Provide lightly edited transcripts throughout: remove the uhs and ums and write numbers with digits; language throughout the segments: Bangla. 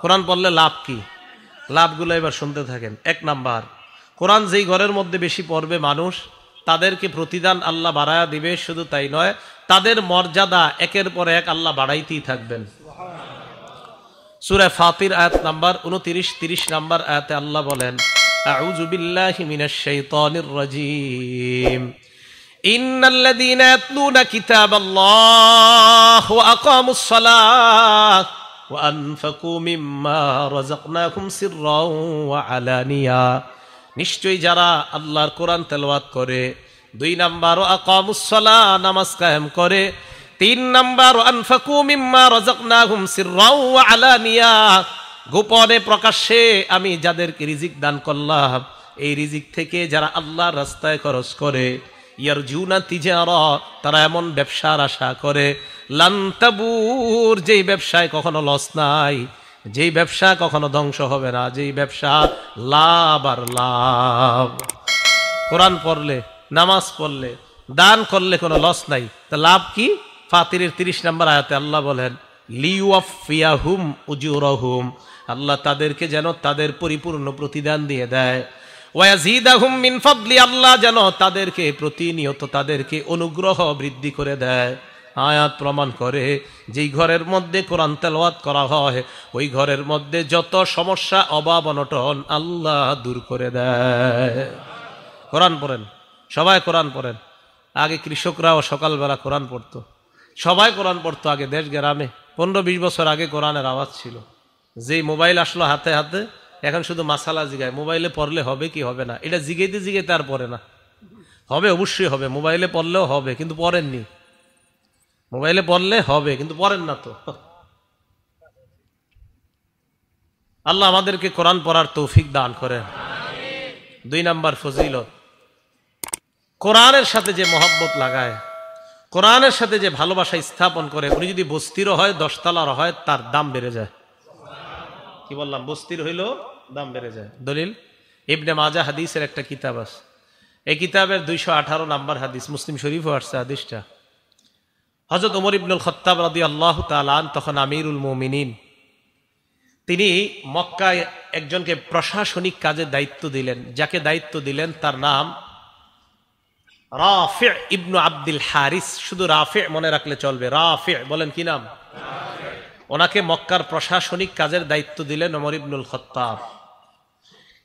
কোরআন পড়লে লাভ কি? লাভগুলো এবার শুনতে থাকেন। 1 নাম্বার, কোরআন যেই ঘরের মধ্যে বেশি পড়বে মানুষ, তাদেরকে প্রতিদান আল্লাহ বাড়ায়া দিবে। শুধু তাই নয়, তাদের মর্যাদা একের পর এক আল্লাহ বাড়াইতেই থাকবেন। সূরা ফাতির আয়াত নাম্বার 29, 30 নাম্বার আয়াতে আল্লাহ বলেন, আউযু বিল্লাহি মিনাশ শাইতানির রাজীম, ইন্নাল্লাযীনা ইয়াতলুনা কিতাবাল্লাহি ওয়া আকামুস সালাত ওয়া আনফাকু মিম্মা রাযাকনাহুম সিররাও ওয়া আলানিয়া। নিশ্চয়ই যারা আল্লাহর কোরআন তেলাওয়াত করে, 2 নাম্বার ওয়া আকামুস সালাহ, নামাজ কায়েম করে, 3 নাম্বার ওয়া আনফাকু মিম্মা রাযাকনাহুম সিররাও ওয়া আলানিয়া, গোপনে প্রকাশ্যে আমি যাদেরকে রিজিক দান করলাম, এই রিজিক থেকে যারা আল্লাহর রাস্তায় খরচ করে, ইয়ারজুনা তিজারা, তারা এমন ব্যবসার আশা করে, লান তাবুর, যেই ব্যবসায় কখনো লস নাই, যেই ব্যবসা কখনো ধ্বংস হবে না, যেই ব্যবসা লাভ আর লাভ। কোরআন পড়লে, নামাজ পড়লে, দান করলে কোনো লস নাই, তা লাভ কি? ফাতিরের 30 নম্বর আয়াতে আল্লাহ বলেন, লিওয়াফিয়াহুম উজুরহুম, আল্লাহ তাদেরকে যেন তাদের পরিপূর্ণ প্রতিদান দিয়ে দেয়। ওয়ায়াজিদাহুম মিন ফাদলি, আল্লাহ যেন তাদেরকে প্রতিনিয়ত তাদেরকে অনুগ্রহ বৃদ্ধি করে দেয়। আয়াত প্রমাণ করে, যেই ঘরের মধ্যে কোরআন তেলাওয়াত করা হয়, ওই ঘরের মধ্যে যত সমস্যা, অভাব, অনটন আল্লাহ দূর করে দেয়। কোরআন পড়েন, সবাই কোরআন পড়েন। আগে কৃষকরাও সকালবেলা কোরআন পড়তো, সবাই কোরআন পড়তো আগে দেশ গ্রামে। 15-20 বছর আগে কোরআনের আওয়াজ ছিল। যেই মোবাইল আসলো হাতে হাতে, এখন শুধু মাসালা জিগায়, মোবাইলে পড়লে হবে কি হবে না, এটা জিগাইতে জিগাইতে আর পড়ে না। হবে, অবশ্যই হবে, মোবাইলে পড়লেও হবে, কিন্তু পড়েননি। মোবাইলে পড়লে হবে, কিন্তু পড়েন না তো। আল্লাহ আমাদেরকে কোরআন পড়ার তৌফিক দান করেন। 2 নাম্বার ফজিলত, কোরআনের সাথে যে মহব্বত লাগায়, কোরআনের সাথে যে ভালোবাসা স্থাপন করে, উনি যদি বস্তিরও হয়, 10 তলার হয়, তার দাম বেড়ে যায়। কি বললাম? বস্তির হইলেও দাম বেড়ে যায়। দলিল, ইবনে মাজাহ হাদিসের একটা কিতাব আছে, এই কিতাবের 218 নাম্বার হাদিস, মুসলিম শরীফও আসছে হাদিসটা। হযরত ওমর ইবনুল খাত্তাব রাদিয়াল্লাহু তাআলা আন, তখন আমিরুল মুমিনিন, তিনি মক্কায় একজনকে প্রশাসনিক কাজে দায়িত্ব দিলেন। যাকে দায়িত্ব দিলেন তার নাম রাফি ইবনু আব্দুল হারিস। শুধু রাফি মনে রাখলে চলবে, রাফি বলেন কি নাম? ওনাকে মক্কার প্রশাসনিক কাজের দায়িত্ব দিলেন ওমর ইবনুল খাত্তাব।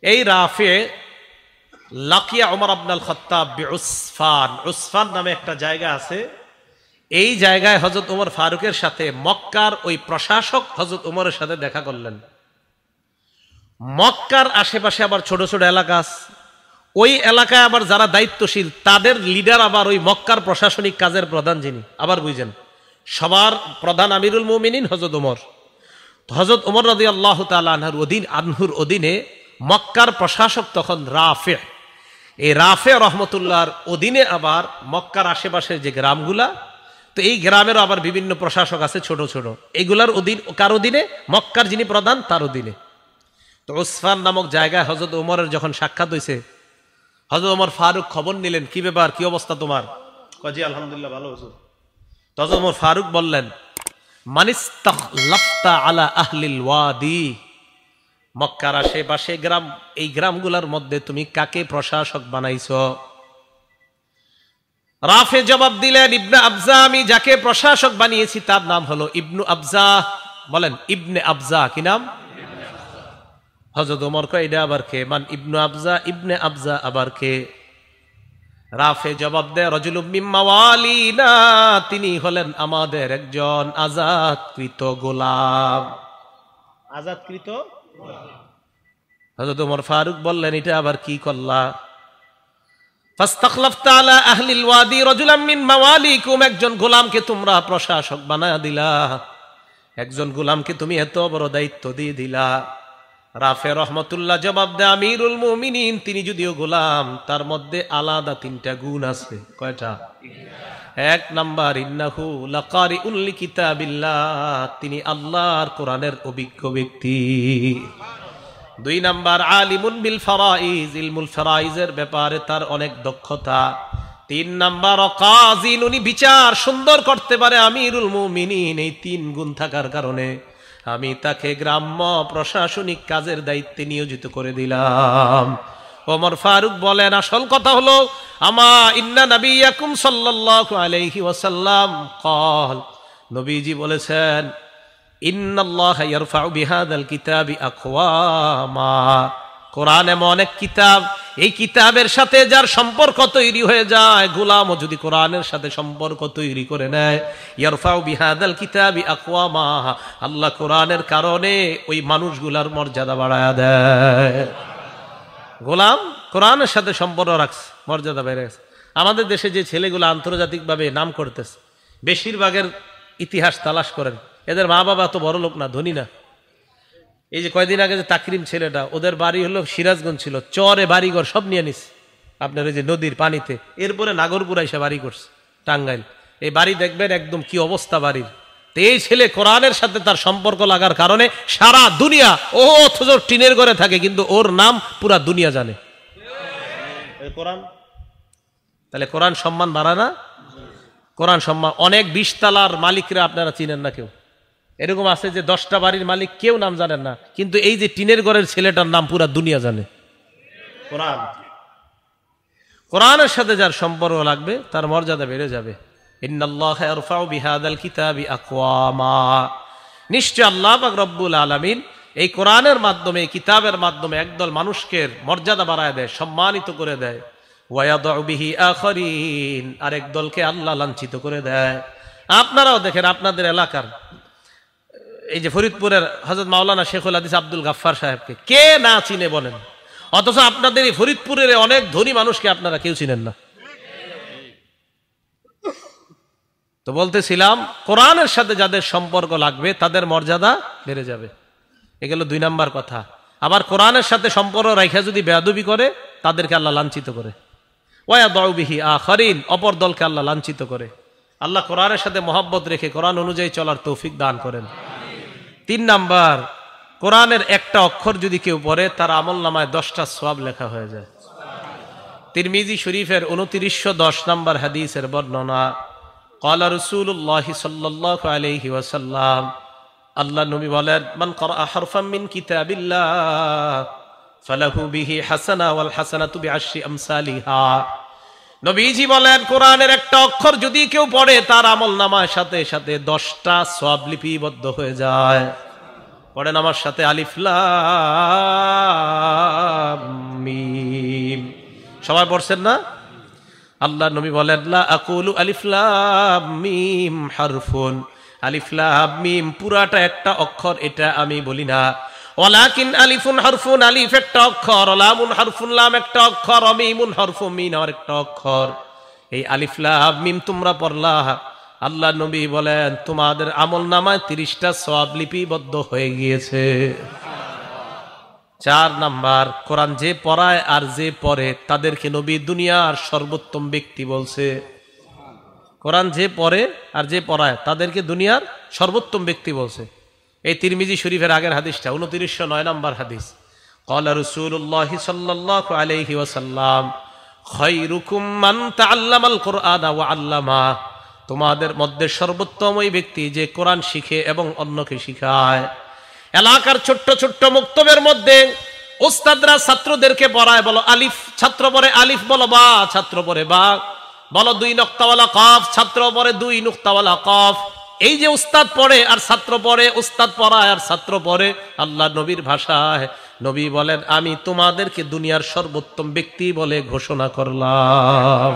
এই রাফি লাকিয়া ওমর ইবনুল খাত্তাব বিউসফান, উসফান নামে একটা জায়গা আছে, এই জায়গায় হযরত ওমর ফারুকের সাথে মক্কার ওই প্রশাসক হযরত ওমরের সাথে দেখা করলেন। মক্কার আশেপাশে আবার ছোট ছোট এলাকা আছে, ওই এলাকায় আবার যারা দায়িত্বশীল, তাদের লিডার আবার ওই মক্কার প্রশাসনিক কাজের প্রধান যিনি, আবার বুঝেন, সবার প্রধান আমিরুল মুমিনিন হযরত ওমর। হযরত ওমর রাদিয়াল্লাহু তাআলা আনহুর অধীনে মক্কার প্রশাসক তখন রাফি। এই রাফি রহমতুল্লাহর অধীনে আবার মক্কার আশেপাশের যে গ্রামগুলা, তো এই গ্রামেরও আবার বিভিন্ন প্রশাসক আছে ছোট ছোট, এগুলার অধীন, কার অধীনে? মক্কার যিনি প্রধান তার অধীনে। তো উসফান নামক জায়গায় হযরত ওমরের যখন সাক্ষাৎ হয়েছে, হযরত ওমর ফারুক খবর নিলেন, কি ব্যাপার, কি অবস্থা তোমার? জি আলহামদুলিল্লাহ, ভালো হুজুর। তো হযরত ওমর ফারুক বললেন, মানিস্তাখলাফতা আলা আহলিল ওয়াদি, মক্কার আশেপাশে গ্রাম, এই গ্রামগুলোর মধ্যে তুমি কাকে প্রশাসক বানাইছো? রাফে জবাব দিলেন, ইবনে আবজা, আমি যাকে প্রশাসক বানিয়েছি তার নাম হলো ইবনু আবজা। বলেন, ইবনে আবজা। কি নাম? হযরত ওমর কয়, এটা আবার কে? মান ইবনু আবজা, ইবনে আবজা আবার কে? রাফে জবাব দেয়, রাজুলুম মিন মাওয়ালিনা, তিনি হলেন আমাদের একজন আজাদকৃত গোলাম। আজাদকৃত গোলাম। হযরত ওমর ফারুক বললেন, এটা আবার কি করলা? ফাস্তাখলাফতা আলা আহলিল ওয়াদি রাজুলাম মিন মাওয়ালিকুম, একজন গোলামকে তোমরা প্রশাসক বানায়া দিলা, একজন গোলামকে তুমি এত বড় দায়িত্ব দিয়ে দিলা। রাফে রহমতুল্লাহ জবাব দেয়, আমিরুল মুমিনিন তিনি যদিও গোলাম, তার মধ্যে আলাদা 3টা গুণ আছে। কয়টা? 1 নাম্বার, ইন্নাহু লাকারিউন লিকিতাবিল্লাহ, তিনি আল্লাহর কোরআনের অভিজ্ঞ ব্যক্তি। 2 নাম্বার, আলিমুন বিল ফারাইজ, ইলমুল ফারাইজের ব্যাপারে তার অনেক দক্ষতা। 3 নাম্বার, কাযিন, উনি বিচার সুন্দর করতে পারে। আমিরুল মুমিনিন, এই 3 গুণ থাকার কারণে আমি তাকে গ্রাম্য প্রশাসনিক কাজের দায়িত্বে নিয়োজিত করে দিলাম। ওমর ফারুক বলেন, আসল কথা হলো আমা ইন্না নবিয়াকুম সাল্লাল্লাহু আলাইহি ওয়াসাল্লাম ক্বাল, নবীজি বলেছেন, ইন্নাল্লাহা ইয়ারফাউ বিহাদাল কিতাবি আকওয়ামা, কোরআন এমন এক কিতাব, এই কিতাবের সাথে যার সম্পর্ক তৈরি হয়ে যায়, গোলামও যদি কোরআনের সাথে সম্পর্ক তৈরি করে নেয়, ইয়ারফাউ বিহাদাল কিতাবি আকওয়ামা, আল্লাহ কোরআনের কারণে ওই মানুষগুলার মর্যাদা বাড়ায়া দেয়। গোলাম কোরআনের সাথে সম্পর্ক রাখছে, মর্যাদা বেড়ে গেছে। আমাদের দেশে যে ছেলেগুলো আন্তর্জাতিকভাবে নাম করতেছে, বেশিরভাগের ইতিহাস তালাশ করেন, এদের মা বাবা তো বড় লোক না, ধনী না। এই যে কয়দিন আগে যে তাকরিম ছেলেটা, ওদের বাড়ি হলো সিরাজগঞ্জ, ছিল চরে বাড়িঘর সব নিয়ে নিস আপনার ওই যে নদীর পানিতে, এরপরে নাগরপুরা এসে বাড়ি করছে টাঙ্গাইল। এই বাড়ি দেখবেন একদম কি অবস্থা বাড়ির। তো এই ছেলে কোরআনের সাথে তার সম্পর্ক লাগার কারণে সারা দুনিয়া, ও অথচ টিনের ঘরে থাকে কিন্তু ওর নাম পুরা দুনিয়া জানে। কোরআন, তাহলে কোরআন সম্মান বাড়ায় না? কোরআন সম্মান। অনেক 20 তলার মালিকরা আপনারা চিনেন না, কেউ এরকম আছে যে 10টা বাড়ির মালিক কেউ নাম জানেন না, কিন্তু এই যে টিনের ঘরের ছেলেটার নাম পুরা দুনিয়া জানে। কোরআন, কোরআনের সাথে যার সম্পর্ক লাগবে তার মর্যাদা বেড়ে যাবে। ইন্নাল্লাহা ইয়ারফাউ বিহাদাল কিতাবি আকওয়ামা, নিশ্চয় আল্লাহ পাক রব্বুল আলামিন এই কোরআনের মাধ্যমে, এই কিতাবের মাধ্যমে একদল মানুষকে মর্যাদা বাড়ায় দেয়, সম্মানিত করে দেয়। ওয়ায়াদউ বিহি আখারিন, আরেক দলকে আল্লাহ লাঞ্ছিত করে দেয়। আপনারাও দেখেন আপনাদের এলাকার এই যে ফরিদপুরের হযরত মাওলানা শেখুল হাদিস আব্দুল গাফফার সাহেবকে কে না চিনে বলেন, অথচ আপনাদের এই ফরিদপুরের অনেক ধনী মানুষকে আপনারা কেউ চিনেন না। তো বলতেছিলাম, কোরআনের সাথে যাদের সম্পর্ক লাগবে তাদের মর্যাদা বেড়ে যাবে, এগুলো 2 নাম্বার কথা। আবার কোরআনের সাথে সম্পর্ক রাখা যদি বেয়াদবি করে, তাদেরকে আল্লাহ লাঞ্ছিত করে। ওয়ায়াদউ বিহি আখারিন, অপর দলকে আল্লাহ লাঞ্ছিত করে। আল্লাহ কোরআনের সাথে মহব্বত রেখে কোরআন অনুযায়ী চলার তৌফিক দান করেন। 3 নাম্বার, কোরআনের একটা অক্ষর যদি কেউ পড়ে, তার আমলনামায় 10টা সওয়াব লেখা হয়ে যায়। তিরমিজি শরীফের 2910 নাম্বার হাদিসের বর্ণনা, ক্বালা রাসূলুল্লাহি সাল্লাল্লাহু আলাইহি ওয়াসাল্লাম, আল্লাহ নবী বলেন, মান ক্বারা হারফাম মিন কিতাবিল্লাহ ফালাহু বিহি হাসানা ওয়াল হাসানাতু বিআশরি আমসালিহা। নবীজি বলেন, কোরআনের একটা অক্ষর যদি কেউ পড়ে, তার আমলনামার সাথে সাথে 10টা সওয়াব লিপিবদ্ধ হয়ে যায়। পড়েন আমার সাথে, আলিফ লাম মিম। সবাই পড়ছেন না? আল্লাহ নবী বলেন, লা আকুলু আলিফ লাম মিম হারফুন, আলিফ লাম মিম পুরাটা একটা অক্ষর, এটা আমি বলি না। ওয়ালাকিন আলিফুন হারফুন, আলিফ একটা অক্ষর, লামুন হারফুন, লাম একটা অক্ষর, মিমুন হারফুন, মিম আর একটা অক্ষর। এই আলিফ লাম মিম তোমরা পড়লা, আল্লাহ নবী বলেন তোমাদের আমলনামায় 30টা সওয়াব লিপিবদ্ধ হয়ে গিয়েছে। 4 নাম্বার, কোরআন যে পড়ায় আর যে পড়ে তাদেরকে নবী দুনিয়ার সর্বোত্তম ব্যক্তি বলছে। কোরআন যে পড়ে আর যে পড়ায় তাদেরকে দুনিয়ার সর্বোত্তম ব্যক্তি বলছে। এই তিরমিজি শরীফের আগের হাদিসটা 2909 নাম্বার হাদিস, ক্বালা রাসূলুল্লাহি সাল্লাল্লাহু আলাইহি ওয়াসাল্লাম, খায়রুকুম মান তাআল্লামাল কুরআনা ওয়া আল্লামা, তোমাদের মধ্যে সর্বোত্তম ওই ব্যক্তি যে কোরআন শিখে এবং অন্যকে শিখায়। এলাকার ছোট্ট ছোট্ট মক্তবের মধ্যে উস্তাদরা ছাত্রদেরকে পড়ায়, বলো আলিফ, ছাত্র পড়ে আলিফ, বলো বা, ছাত্র পড়ে বা, বলো 2 নুক্তাওয়ালা কফ, ছাত্র পড়ে 2 নুক্তাওয়ালা কফ। এই যে উস্তাদ পড়ে আর ছাত্র পড়ে, উস্তাদ পড়ায় আর ছাত্র পড়ে, আল্লাহ নবীর ভাষায় নবী বলেন, আমি তোমাদেরকে দুনিয়ার সর্বোত্তম ব্যক্তি বলে ঘোষণা করলাম।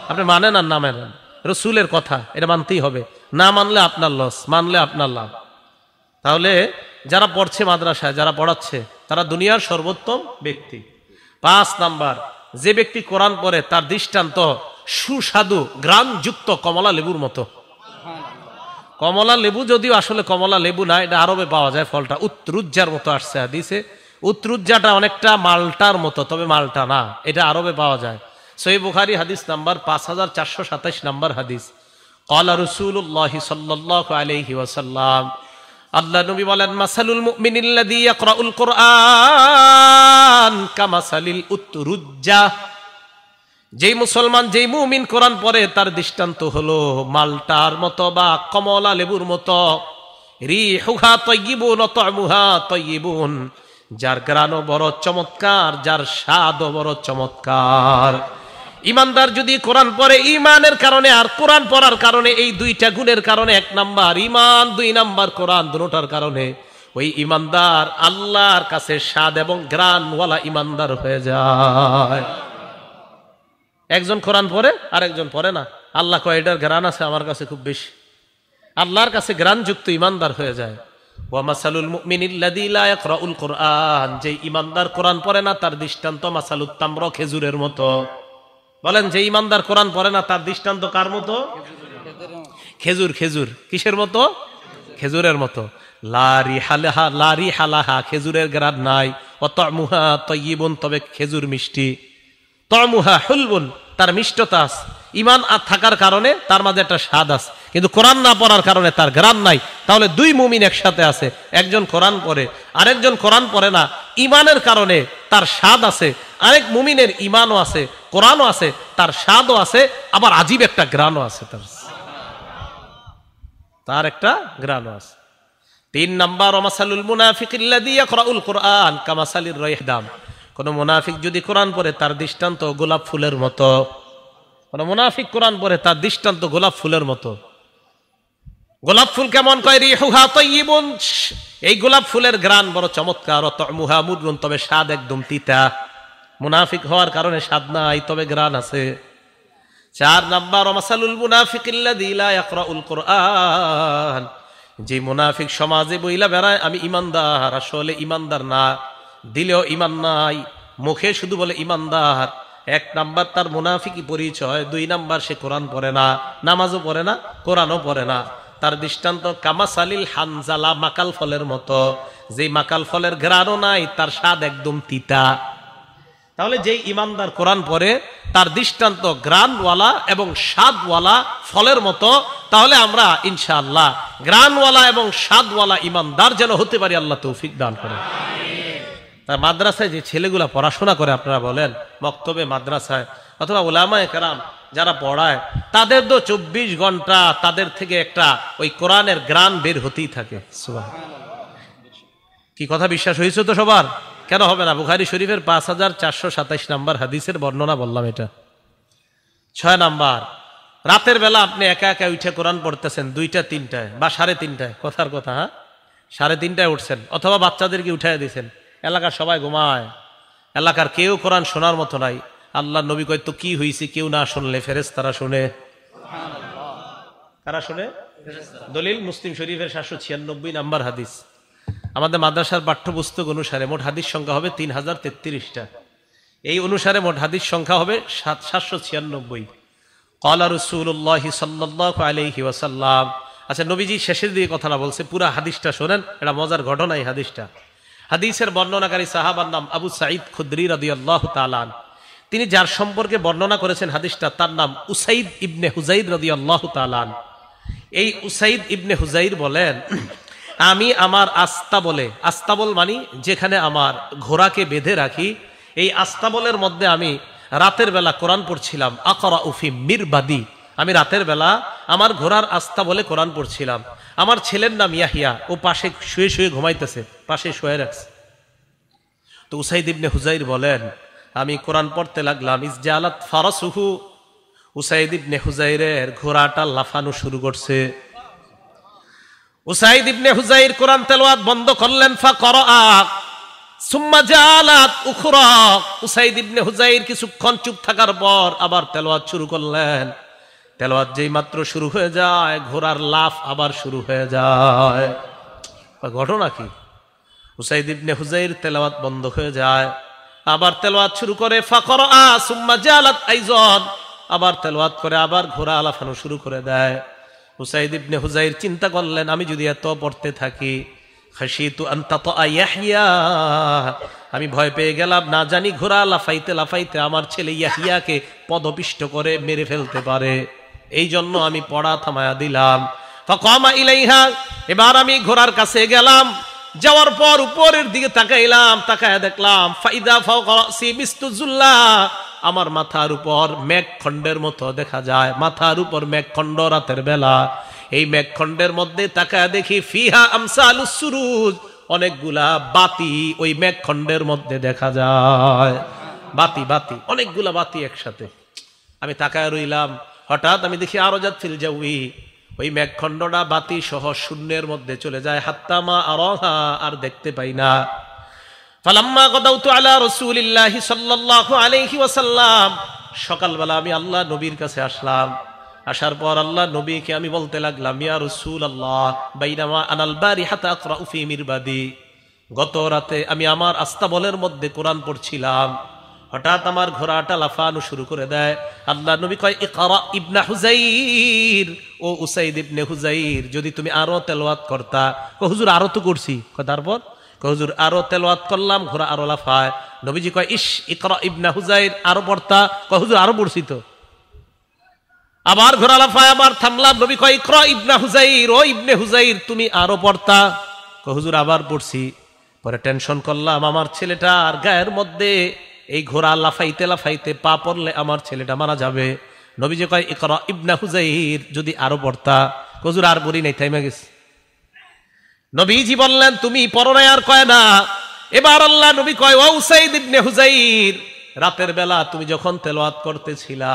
আপনি মানেন আর না মানেন, রসুলের কথা, এটা মানতেই হবে। না মানলে আপনার লস, মানলে আপনার লাভ। তাহলে যারা পড়ছে মাদ্রাসায়, যারা পড়াচ্ছে, তারা দুনিয়ার সর্বোত্তম ব্যক্তি। 5 নাম্বার, যে ব্যক্তি কোরআন পড়ে তার দৃষ্টান্ত সুস্বাদু গ্রামযুক্ত কমলা লেবুর মতো। কমলা লেবু যদিও আসলে কমলা লেবু না, এটা আরবে পাওয়া যায়, ফলটা উত্রুজ্জার মতো আসছে হাদিসে। উত্রুজ্জাটা অনেকটা মালটার মতো, তবে মালটা না, এটা আরবে পাওয়া যায়। সহিহ বুখারী হাদিস নাম্বার 5427 নাম্বার হাদিস। ক্বালা রাসূলুল্লাহি সাল্লাল্লাহু আলাইহি ওয়াসাল্লাম, আল্লাহ নবী বলেন, মাসালুল মুমিনিল্লাযী ইয়াকরাউল কুরআন কামাসালিল উতরুজ্জা, যেই মুসলমান, যেই মুমিন কোরআন পড়ে তার দৃষ্টান্ত হলো মালটার মতো বা কমলা লেবুর মতো। রিহুহা তাইয়িবুন ওয়া তা'মুহা তাইয়িবুন, যার ঘ্রাণও বড় চমৎকার, যার স্বাদও বড় চমৎকার। ইমানদার যদি কোরআন পড়ে ইমানের কারণে আর কোরআন পড়ার কারণে, এই দুইটা গুণের কারণে, 1 নাম্বার ইমান, 2 নাম্বার কোরআন, দুটোটার কারণে ওই ইমানদার আল্লাহর কাছে স্বাদ এবং ঘ্রাণওয়ালা ইমানদার হয়ে যায়। একজন কোরআন পড়ে আর একজন পড়ে না, আল্লাহ কয় এটার ঘ্রাণ আছে আমার কাছে খুব বেশি। আল্লাহর কাছে ঘ্রাণযুক্ত ইমানদার হয়ে যায়। ওয়া মাসালুল মুমিনিল্লাযী লা ইয়াকরাউল কুরআন, যে ইমানদার কোরআন পড়ে না তার দৃষ্টান্ত মাসালুত তামর, খেজুরের মতো। বলেন, যে ইমানদার কোরআন পড়ে না তার দৃষ্টান্ত কার মতো? খেজুর। খেজুর কিসের মতো? খেজুরের মতো। লা রিহা লাহা, খেজুরের ঘ্রাণ নাই। ওয়া তা'মুহা তাইয়িবুন, তবে খেজুর মিষ্টি। তা'মুহা হুলবুন, তার মিষ্টতা আছে। ইমান আর থাকার কারণে তার মাঝে একটা স্বাদ আছে, কিন্তু কোরআন না পড়ার কারণে তার ঘ্রাণ নাই। তাহলে 2 মুমিন একসাথে আছে, একজন কোরআন পড়ে আরেকজন কোরআন পড়ে না। ইমানের কারণে তার স্বাদ আছে, আরেক মুমিনের ইমানও আছে, কোরআনও আছে, তার স্বাদও আছে, আবার আজীব একটা ঘ্রাণও আছে, তার একটা ঘ্রাণও আছে। 3 নাম্বার ওমাসালুল মুনাফিকিল্লাযী ইয়াকরাউল কুরআন কামাসালির রাইহদাম, কোন মুনাফিক যদি কোরআন পড়ে তার দৃষ্টান্ত গোলাপ ফুলের মতো। কোন মুনাফিক কোরআন পড়ে তার দৃষ্টান্ত গোলাপ ফুলের মতো। গোলাপ ফুল কেমন? কয় রিহুহা তাইয়িবুন, এই গোলাপ ফুলের ঘ্রাণ বড় চমৎকার। ওয়া তা'মুহা মুররুন, তবে স্বাদ একদম তিতা। মুনাফিক হওয়ার কারণে স্বাদ নাই, তবে ঘ্রাণ আছে। 4 নাম্বার ওমাসালুল মুনাফিকিল্লাযী লা ইয়াকরাউল কুরআন, যে মুনাফিক সমাজে বইলা বেড়ায় আমি ইমানদার, আসলে ইমানদার না, দিলেও ইমান নাই, মুখে শুধু বলে ইমানদার। 1 নাম্বার তার মুনাফিকি পরিচয়। 2 নাম্বার সে কোরআন পড়ে না, নামাজও পড়ে না, কোরআনও পড়ে না। তার দৃষ্টান্ত কামাসালিল হানজালা, মাকাল ফলের মতো। যে মাকাল ফলের ঘ্রাণও নাই, তার স্বাদ একদম তিতা। তাহলে যেই ইমানদার কোরআন পড়ে তার দৃষ্টান্ত ঘ্রাণওয়ালা এবং স্বাদওয়ালা ফলের মতো। তাহলে আমরা ইনশাআল্লাহ ঘ্রাণওয়ালা এবং স্বাদওয়ালা ইমানদার যেন হতে পারি, আল্লাহ তৌফিক দান করেন। তার মাদ্রাসায় যে ছেলেগুলা পড়াশোনা করে, আপনারা বলেন মক্তবে, মাদ্রাসায় অথবা উলামায়ে কেরাম যারা পড়ায়, তাদের তো 24 ঘন্টা তাদের থেকে একটা ওই কোরআনের ঘ্রাণ বের হতেই থাকে। সুবহানাল্লাহ। কি কথা বিশ্বাস হয়েছে তো সবার? কেন হবে না? বুখারী শরীফের 5427 নাম্বার হাদিসের বর্ণনা বললাম এটা। 6 নাম্বার, রাতের বেলা আপনি একা একা উঠে কোরআন পড়তেছেন 2টা 3টায় বা 3:30টায়, কথার কথা, হ্যাঁ 3:30টায় উঠছেন, অথবা বাচ্চাদেরকে উঠাই দিয়েছেন, এলাকার সবাই ঘুমায়, এলাকার কেউ কোরআন শোনার মতো নাই। আল্লাহ নবী কয়, তো কি হয়েছে? কেউ না শুনলে ফেরেশতারা শুনে। কারা শুনে? দলিল মুসলিম শরীফের 796 নাম্বার হাদিস। আমাদের মাদ্রাসার পাঠ্যপুস্তক অনুসারে মোট হাদিস সংখ্যা হবে 3033টা। এই অনুসারে মোট হাদিস সংখ্যা হবে 796। ক্বালা রাসূলুল্লাহি সাল্লাল্লাহু আলাইহি ওয়াসাল্লাম। আচ্ছা, নবীজি শেষের দিকে কথাটা বলছে, পুরা হাদিসটা শোনেন, এটা মজার ঘটনা এই হাদিসটা। হাদিসের বর্ণনাকারী সাহাবার নাম আবু সাঈদ খুদরি রাদিয়াল্লাহু তাআলা। তিনি যার সম্পর্কে বর্ণনা করেছেন হাদিসটা, তার নাম উসাইদ ইবনে হুজাইর রাদিয়াল্লাহু তাআলা। এই উসাইদ ইবনে হুজাইর বলেন, আমি আমার আস্তাবল মানি যেখানে আমার ঘোড়াকে বেঁধে রাখি, এই আস্তাবলের মধ্যে আমি রাতের বেলা কোরআন পড়ছিলাম। আকরাউ ফি মিরবাদি, আমি রাতের বেলা আমার ঘোড়ার আস্তাবলে কোরআন পড়ছিলাম। আমার ছেলের নাম ইয়াহিয়া, ও পাশে শুয়ে শুয়ে ঘুমাইতেছে, পাশে শুয়ে রাখছে। তো উসাইদ ইবনে হুজাইর বলেন, আমি কোরআন পড়তে লাগলাম। ইসজালাত ফারাসুহু, উসাইদ ইবনে হুজাইরের ঘোড়াটা লাফানো শুরু করছে। উসাইদ ইবনে হুজাইর কোরআন তেলাওয়াত বন্ধ করলেন। ফাকরাআ সুম্মা জালাত উখরা, উসাইদ ইবনে হুজাইর কিছুক্ষণ চুপ থাকার পর আবার তেলাওয়াত শুরু করলেন। তেলাওয়াত যেই মাত্র শুরু হয়ে যায়, ঘোড়ার লাফ আবার শুরু হয়ে যায়। ঘটনা কি? উসাইদ ইবনে হুজাইর তেলাওয়াত বন্ধ হয়ে যায়, আবার তেলাওয়াত শুরু করে। ফাকরাআ সুম্মা জালাত আইযান, আবার তেলাওয়াত করে আবার ঘোড়া লাফানো শুরু করে দেয়। উসাইদ ইবনে হুজাইর চিন্তা করলেন, আমি যদি এত পড়তে থাকি, খাশিতু আন তাতা ইয়াহইয়া, আমি ভয় পেয়ে গেলাম, না জানি ঘোড়া লাফাইতে লাফাইতে আমার ছেলে ইয়াহিয়াকে পদপিষ্ট করে মেরে ফেলতে পারে, এই জন্য আমি পড়া থামায়া দিলাম। ফাকামা ইলাইহা, এবার আমি ঘোড়ার কাছে গেলাম, যাওয়ার পর উপরের দিকে তাকাইলাম, তাকায়া দেখলাম ফাইদা ফাওকা রাসি মিস্তুজুল্লাহ, আমার মাথার উপর মেঘখণ্ডের মতো দেখা যায়, মাথার উপর মেঘখণ্ড রাতের বেলা। এই মেঘখণ্ডের মধ্যে তাকায় দেখি ফিহা আমসালুস সুরুজ, অনেকগুলা বাতি ওই মেঘখণ্ডের মধ্যে দেখা যায়। বাতি বাতি অনেকগুলা বাতি একসাথে। আমি তাকায় রইলাম, হঠাৎ আমি দেখি আরজাত ফিল জাউই, ওই মেঘখণ্ডটা বাতি সহ শূন্যের মধ্যে চলে যায়। হাত্তামা আরাহা, আর দেখতে পাই না। ফালাম্মা গাদাউতু আলা রাসূলিল্লাহি সাল্লাল্লাহু আলাইহি ওয়াসাল্লাম, সকালবেলা আমি আল্লাহ নবীর কাছে আসলাম। আসার পর আল্লাহ নবীকে আমি বলতে লাগলাম, ইয়া রাসূলুল্লাহ বাইনামা আনাল বারিহাতা আকরাউ ফি মিরবাদি, গত রাতে আমি আমার আস্তাবলের মধ্যে কোরআন পড়ছিলাম, হঠাৎ আমার ঘোড়াটা লাফানো শুরু করে দেয়। আল্লাহ নবী কয়, ইকরা ইবনে হুজাইর, ও উসাইদ ইবনে হুজাইর, যদি তুমি আরো তেলাওয়াত করতা। হুজুর আরো তো করছি। তারপর হুজুর আরো তেলাওয়াত করলাম, ঘোড়া আরো লাফায়। নবীজি কয়, ইস ইকরা ইবনে হুজাইর, আরো পড়তা। হুজুর আরো পড়ছি তো। আবার ঘোড়া লাফায়, আবার থামলাম। নবী কয়, ইকরা ইবনে হুজাইর, ও ইবনে হুজাইর, তুমি আরো পড়তা। হুজুর আবার পড়ছি। পরে টেনশন করলাম, আমার ছেলেটার গায়ের মধ্যে এই ঘোড়া লাফাইতে লাফাইতে পা পড়লে আমার ছেলেটা মারা যাবে। নবীজি কয়, ইকরা ইবনে হুজাইর, যদি আরো পড়তা। হুজুর আর বলি নাই, থাইমা গেছে। নবীজি বললেন, তুমি পড়ো নাই আর কয় না। এবার আল্লাহ নবী কয়, ও উসাইদ ইবনে হুজাইর, রাতের বেলা তুমি যখন তেলাওয়াত করতেছিলা,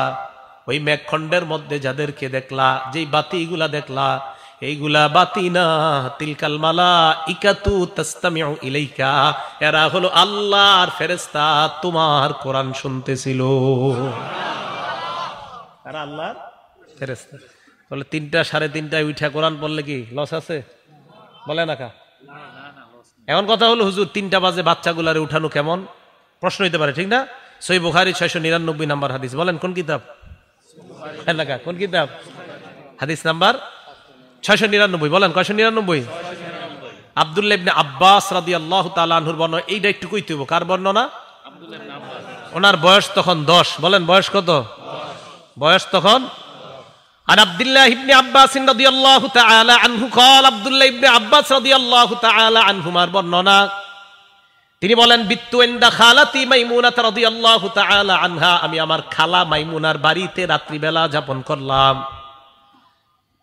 ওই মেঘখণ্ডের মধ্যে যাদেরকে দেখলা, যেই বাতিগুলা দেখলা, এইগুলা বাতি না, তিলকাল মালাইকাতু তাসতামিউ ইলাইকা, এরা হলো আল্লাহর ফেরেশতা, তোমার কোরআন শুনতেছিল। এরা আল্লাহর ফেরেশতা। বলে 3টা 3:30টায় উঠা কোরআন পড়লে কি লস আছে? বলে না কা। এখন কথা হলো, হুজুর 3টা বাজে বাচ্চাগুলারে উঠানো কেমন? প্রশ্ন হইতে পারে, ঠিক না? সহিহ বুখারী 699 নাম্বার হাদিস। বলেন কোন কিতাব? কোন কিতাব? হাদিস নাম্বার 699। বলেন 699। আব্দুল্লাহ ইবনে আব্বাস রাদিয়াল্লাহু তাআলা আনহুর বর্ণনা। এইটা একটু কইতে হইব, কার বর্ণনা? আব্দুল্লাহ ইবনে আব্বাস। ওনার বয়স তখন 10। বলেন বয়স কত? 10। বয়স তখন। আর আব্দুল্লাহ ইবনে আব্বাস রাদিয়াল্লাহু তাআলা আনহু قال, আব্দুল্লাহ ইবনে আব্বাস রাদিয়াল্লাহু তাআলা আনহুমার বর্ণনা, তিনি বলেন, বিত্তু ইনদা খালাতি মাইমুনা রাদিয়াল্লাহু তাআলা আনহা, আমি আমার খালা মাইমুনার বাড়িতে রাত্রিবেলা যাপন করলাম।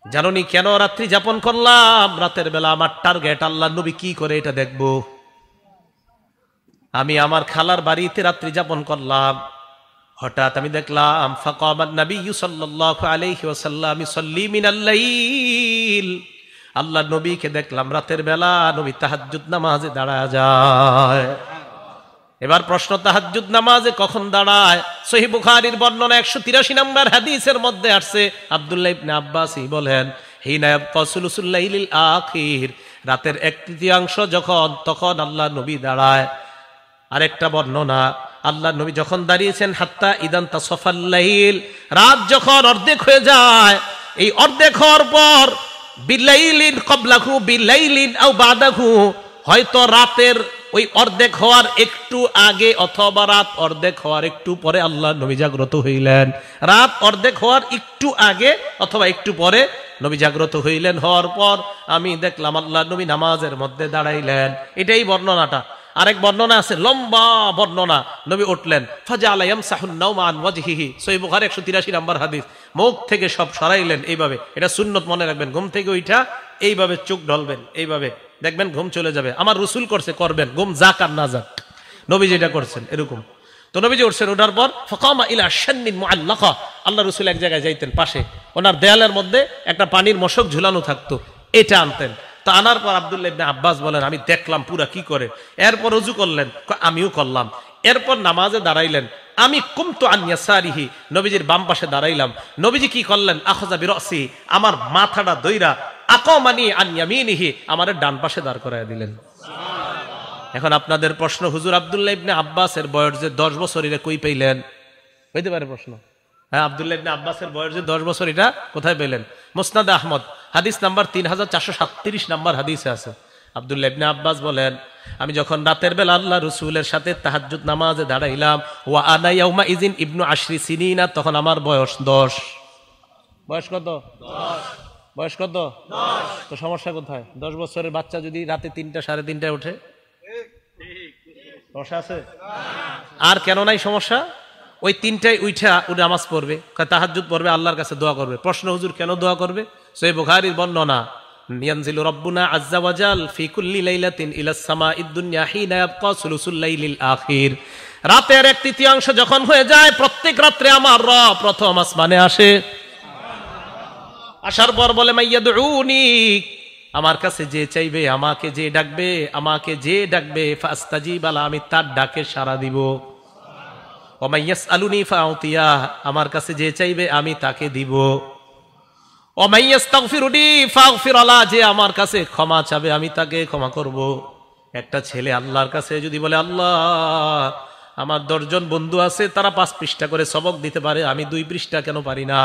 জানোনি কেন রাত্রি যাপন করলাম? রাতের বেলা আমার টার্গেট আল্লাহ নবী কি করে এটা দেখব। আমি আমার খালার বাড়িতে রাত্রি যাপন করলাম। হঠাৎ আমি দেখলাম, ফাকামান নবিয়্যু সাল্লাল্লাহু আলাইহি ওয়াসাল্লাম ইউসাল্লি মিনাল লাইল, আল্লাহ নবীকে দেখলাম রাতের বেলা নবী তাহাজ্জুদ নামাজে দাঁড়ায় যায়। এবার প্রশ্ন, তাহাজ্জুদ নামাজে কখন দাঁড়ায়? সহিহ বুখারীর বর্ণনা 183 নম্বর হাদিসের মধ্যে আসছে। আব্দুল্লাহ ইবনে আব্বাসই বলেন, হিনা ইয়াবকা সুলুসুল লাইলিল আখির, রাতের 1/3 যখন, তখন আল্লাহ নবী দাঁড়ায়। আরেকটা বর্ণনা, আল্লাহ নবী যখন দাঁড়িয়েছেন, হাত্তা ইদান তাসাফাল লাইল, রাত যখন অর্ধেক হয়ে যায়, এই অর্ধেক হওয়ার পর বিলাইলিন ক্বাবলাহু বিলাইলিন আও বাদাহু, হয়তো রাতের ওই অর্ধেক হওয়ার একটু আগে অথবা রাত অর্ধেক হওয়ার একটু পরে আল্লাহ নবী জাগ্রত হইলেন। রাত অর্ধেক হওয়ার একটু আগে অথবা একটু পরে নবী জাগ্রত হইলেন। হওয়ার পর আমি দেখলাম আল্লাহ নবী নামাজের মধ্যে দাঁড়াইলেন। এটাই বর্ণনাটা। আরেক বর্ণনা আছে, লম্বা বর্ণনা, নবী উঠলেন, ফাজাআলা ইয়ামসাহুন নাওমা আন ওয়াজহিহি, সহিহ বুখারী 183 নম্বর হাদিস। মুখ থেকে সব সরাইলেন এইভাবে। এটা সুন্নত, মনে রাখবেন। ঘুম থেকে উঠা এইভাবে চোখ ঢলবেন, এইভাবে দেখবেন ঘুম চলে যাবে। আমার রাসূল করছে, করবেন, ঘুম যাক আর না যাক, নবী যেটা করছেন এরকম। তো নবীজি উঠছেন, ওঠার পর ফাকামা ইলা শান্নিন মুআল্লাকা, আল্লাহ রাসূল এক জায়গায় যাইতেন, পাশে ওনার দেয়ালের মধ্যে একটা পানির মশক ঝুলানো থাকতো, এটা আনতেন। তা আনার পর আব্দুল্লাহ ইবনে আব্বাস বলেন, আমি দেখলাম পুরা কি করে। এরপর ওযু করলেন, আমিও করলাম। এরপর নামাজে দাঁড়াইলেন, আমি কুমতু আন ইয়াসারিহি, নবীজির বাম পাশে দাঁড়াইলাম। নবীজি কি করলেন, আখাযা বিরাসি, আমার মাথাটা দইরা, আকামানি আন ইয়ামিনিহি, আমার ডান পাশে দাঁড় করায় দিলেন। এখন আপনাদের প্রশ্ন, হুজুর আব্দুল্লাহ ইবনে আব্বাসের বয়স যে 10 বছর, এটা কই পেলেন? হইতে পারে প্রশ্ন। হ্যাঁ, আব্দুল্লাহ ইবনে আব্বাসের বয়স যে 10 বছর, এটা কোথায় পেলেন? মুসনাদ আহমদ হাদিস নাম্বার 3437 নাম্বার হাদিসে আছে। আব্দুল্লাহ ইবনে আব্বাস বলেন, আমি যখন রাতের বেলা আল্লাহ রাসূলের সাথে তাহাজ্জুদ নামাজে দাঁড়াইলাম, ওয়া আনা ইয়াউমা ইযিন ইবনু 10 সিনিনা, তখন আমার বয়স 10। বয়স কত? 10। বয়স কত? 10। তো সমস্যা কোথায়? 10 বছরের বাচ্চা যদি রাতে 3টা 3:30টায় ওঠে, সমস্যা আছে? আর কেন নাই সমস্যা? ওই 3টায় উঠা ও নামাজ পড়বে, তাহাজ্জুদ পড়বে, আল্লাহর কাছে দোয়া করবে। প্রশ্ন, হুজুর কেন দোয়া করবে? সহিহ বুখারীর বর্ণনা, ইয়ানজিলু রাব্বুনা আযজা ওয়া জাল ফি কুল্লি লাইলাতিন ইলাস সামাঈদ দুনিয়া হিনা ইয়াবকা সুলুসুল লাইলিল আখির। রাতের 1/3 যখন হয়ে যায়, প্রত্যেক রাত্রে আমার রব প্রথম আসমানে আসে। আসার পর বলে, মাইয়াদউনি, আমার কাছে যে চাইবে, আমাকে যে ডাকবে, আমাকে যে ডাকবে, ফাস্তাজিবা লা, আমি তার ডাকে সাড়া দিব। ওয়া মাইয়াসআলুনি ফাউতিয়া, আমার কাছে যে চাইবে আমি তাকে দিব। ওয়া মাইয়াস্তাগফিরুনি ফাগফির লা, যে আমার কাছে ক্ষমা চাবে আমি তাকে ক্ষমা করব। একটা ছেলে আল্লাহর কাছে যদি বলে, আল্লাহ আমার 10 জন বন্ধু আছে, তারা 5 পৃষ্ঠা করে সবক দিতে পারে, আমি 2 পৃষ্ঠা কেন পারি না?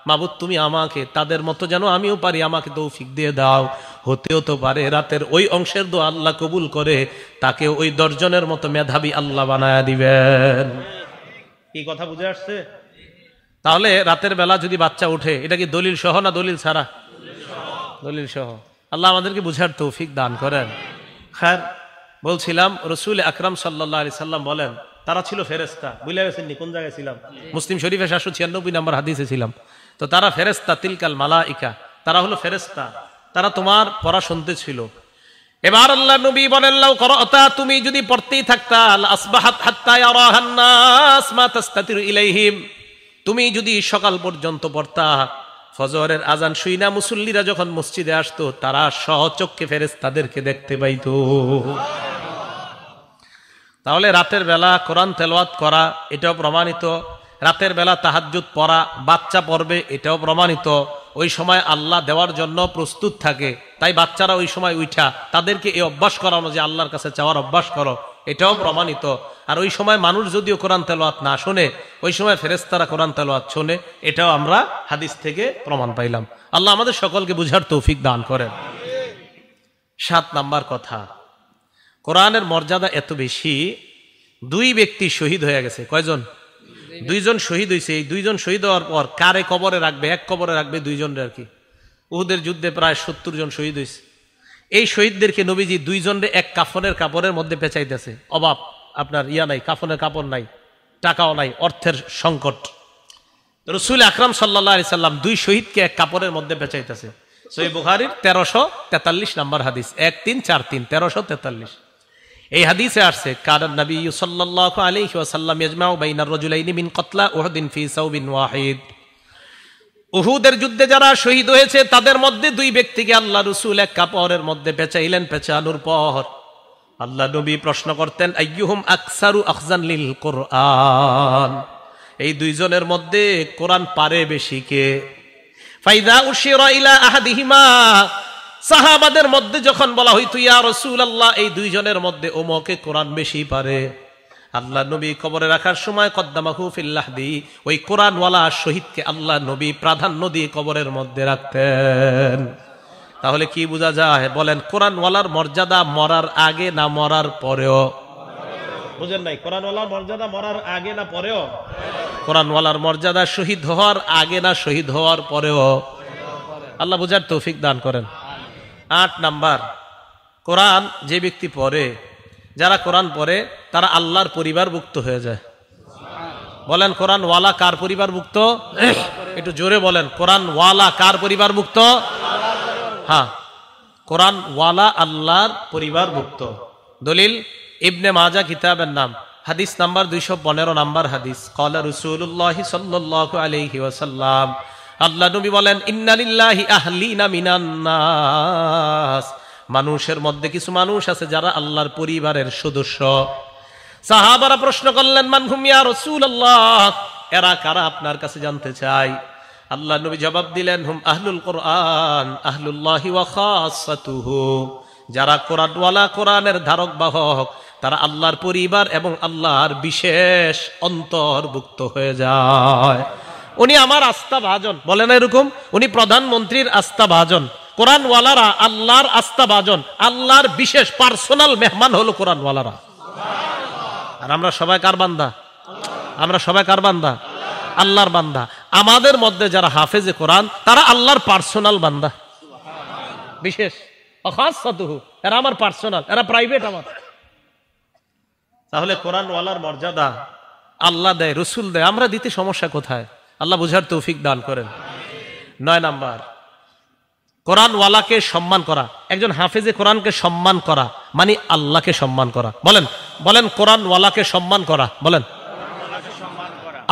মাবুদ তুমি আমাকে তাদের মতো যেন আমিও পারি, আমাকে তৌফিক দিয়ে দাও। হতেও তো পারে রাতের ওই অংশের দোয়া আল্লাহ কবুল করে তাকে ওই 10 জনের মতো মেধাবী আল্লাহ বানায়া দিবেন। কি কথা বুঝে আসছে? তাহলে রাতের বেলা যদি বাচ্চা উঠে, এটা কি দলিল সহ না দলিল ছাড়া? দলিল সহ। আল্লাহ আমাদেরকে বুঝার তৌফিক দান করেন। খায়ের, বলছিলাম রাসূল আকরাম সাল্লাল্লাহু আলাইহি সাল্লাম বলেন, তারা ছিল ফেরেশতা। বুঝলে গেছেন নি কোন জায়গায় ছিলাম? মুসলিম শরীফে 796 নম্বর হাদিসে ছিলাম। তো তারা ফেরেশতা, তিলকাল মালাইকা, তারা হলো ফেরেশতা, তারা তোমার পড়া শুনতে ছিল। এবার আল্লাহ নবী বলেন, লাউ করাতা, তুমি যদি পড়তেই থাকতা, আসবাহাত হাত্তা ইয়ারাহান নাস মা তাস্তাতিরু ইলাইহিম, তুমি যদি সকাল পর্যন্ত পড়তা, ফজরের আজান শুইনা মুসল্লিরা যখন মসজিদে আসতো, তারা সচক্ষে ফেরেশতাদেরকে দেখতে পাইতো। তাহলে রাতের বেলা কোরআন তেলাওয়াত করা এটাও প্রমাণিত। রাতের বেলা তাহাজ্জুদ পড়া, বাচ্চা পড়বে এটাও প্রমাণিত। ওই সময় আল্লাহ দেওয়ার জন্য প্রস্তুত থাকে, তাই বাচ্চারা ওই সময় উঠা তাদেরকে এই অভ্যাস করানো যে আল্লাহর কাছে চাওয়ার অভ্যাস করো, এটাও প্রমাণিত। আর ওই সময় মানুষ যদিও কোরআন তেলাওয়াত না শোনে, ওই সময় ফেরেশতারা কোরআন তেলাওয়াত শোনে, এটাও আমরা হাদিস থেকে প্রমাণ পাইলাম। আল্লাহ আমাদের সকলকে বুঝার তৌফিক দান করেন। 7 নাম্বার কথা, কোরআনের মর্যাদা এত বেশি, 2 ব্যক্তি শহীদ হয়ে গেছে। কয়জন? 2 জন শহীদ হয়েছে। এই 2 জন শহীদ হওয়ার পর কারে কবরে রাখবে? এক কবরে রাখবে 2 জনের আর কি। উহুদের যুদ্ধে প্রায় 70 জন শহীদ হয়েছে। এই শহীদদেরকে নবীজি 2 জনের এক কাফনের কাপড়ের মধ্যে পেঁচাইতেছে। অভাব, আপনার নাই, কাফনের কাপড় নাই, টাকাও নাই, অর্থের সংকট। রাসূল আকরাম সাল্লাল্লাহু আলাইহি সাল্লাম 2 শহীদকে এক কাপড়ের মধ্যে পেঁচাইতেছে। সহিহ বুখারীর 1343 নম্বর হাদিস, 1343, 1343। এই হাদিসে আসছে, কানান নবী সাল্লাল্লাহু আলাইহি ওয়াসাল্লাম ইয়াজমাউ বাইনার রাজুলাইনি মিন কতলা উহুদিন ফি সাওবিন ওয়াহিদ। উহুদের যুদ্ধে যারা শহীদ হয়েছে তাদের মধ্যে 2 ব্যক্তিকে আল্লাহ রাসূল এক কাপড়ের মধ্যে পেঁচাইলেন। পেঁচানোর পর আল্লাহ নবী প্রশ্ন করতেন, আইয়ুহুম আকসারু আখজান লিল কুরআন, এই 2 জনের মধ্যে কোরআন পারে বেশি কে? ফাইদা উশিরা ইলা আহাদিহিমা, সাহাবাদের মধ্যে যখন বলা হইতো, ইয়া রাসূলুল্লাহ এই 2 জনের মধ্যে ওমকে কোরআন বেশি পারে, আল্লাহ নবী কবরে রাখার সময় কদ্দামাহু ফিল লাহদি, ওই কোরআনওয়ালা শহীদকে আল্লাহ নবী প্রাধান্য দিয়ে কবরের মধ্যে রাখতেন। তাহলে কি বোঝা যায় বলেন? কোরআনওয়ালার মর্যাদা মরার আগে না মরার পরেও? বুঝেন নাই? কোরআনওয়ালার মর্যাদা মরার আগে না পরেও? কোরআনওয়ালার মর্যাদা শহীদ হওয়ার আগে না শহীদ হওয়ার পরেও? আল্লাহ বুঝার তৌফিক দান করেন। 8 নাম্বার, কোরআন যে ব্যক্তি পড়ে, যারা কোরআন পড়ে তারা আল্লাহর পরিবারভুক্ত হয়ে যায়। বলেন কোরআনওয়ালা কার পরিবারভুক্ত? একটু জোরে বলেন, কোরআনওয়ালা কার পরিবারভুক্ত? হ্যাঁ, কোরআনওয়ালা আল্লাহর পরিবারভুক্ত। দলিল ইবনে মাজাহ কিতাবের নাম, হাদিস নাম্বার 215 নাম্বার হাদিস। ক্বালা রাসূলুল্লাহ সাল্লাল্লাহু আলাইহি ওয়াসাল্লাম, আল্লাহ নবী বলেন, ইন্না লিল্লাহি আহলিনা মিনান নাস, মানুষের মধ্যে কিছু মানুষ আছে যারা আল্লাহর পরিবারের সদস্য। সাহাবারা প্রশ্ন করলেন, মান হুম ইয়া রাসূলুল্লাহ, এরা কারা আপনার কাছে জানতে চাই। আল্লাহ নবী জবাব দিলেন, হুম আহলুল কোরআন আহলুল্লাহি ওয়া খাসাতুহু, যারা কোরআনওয়ালা, কোরআনের ধারক বাহক, তারা আল্লাহর পরিবার এবং আল্লাহর বিশেষ অন্তর্ভুক্ত হয়ে যায়। উনি আমার আস্থা ভাজন, বলে না এরকম? উনি প্রধানমন্ত্রীর আস্থা ভাজন। কোরআনওয়ালারা আল্লাহর আস্থা ভাজন, আল্লাহর বিশেষ পার্সোনাল মেহমান হলো কোরআনওয়ালারা। আর আমরা সবাই কার বান্দা? আমরা সবাই কার বান্দা? আল্লাহর বান্দা। আমাদের মধ্যে যারা হাফেজে কোরআন, তারা আল্লাহর পার্সোনাল বান্দা, বিশেষ। এরা আমার পার্সোনাল, এরা প্রাইভেট আমার। তাহলে কোরআনওয়ালার মর্যাদা আল্লাহ দেয়, রসুল দেয়, আমরা দিতে সমস্যা কোথায়? আল্লাহ বুঝার তৌফিক দান করেন। 9 নাম্বার, কোরআনওয়ালাকে সম্মান করা, একজন হাফেজে কোরআনকে সম্মান করা মানে আল্লাহকে সম্মান করা। বলেন বলেন, কোরআনওয়ালাকে সম্মান করা, বলেন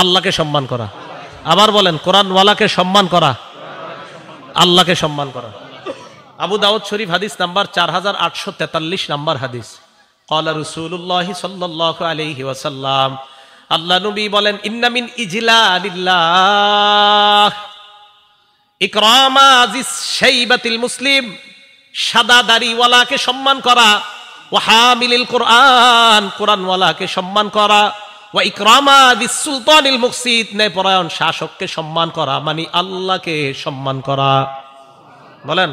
আল্লাহকে সম্মান করা। আবার বলেন, কোরআনওয়ালাকে সম্মান করা, আল্লাহকে সম্মান করা। আবু দাউদ শরীফ হাদিস নাম্বার 4843 নাম্বার হাদিস। ক্বালা রাসূলুল্লাহ সাল্লাল্লাহু আলাইহি ওয়াসাল্লাম, আল্লাহ নবী বলেন, ইন্না মিন ইজলালিল্লাহ ইকরামা যিস শাইবাতিল মুসলিম, সাদা দাড়িওয়ালাকে সম্মান করা, ওয়া হামিলিল কোরআন, কোরআনওয়ালাকে সম্মান করা, ওয়া ইকরামা যিস সুলতানিল মুকসিত, ন্যায়পরায়ণ শাসককে সম্মান করা মানে আল্লাহকে সম্মান করা। বলেন,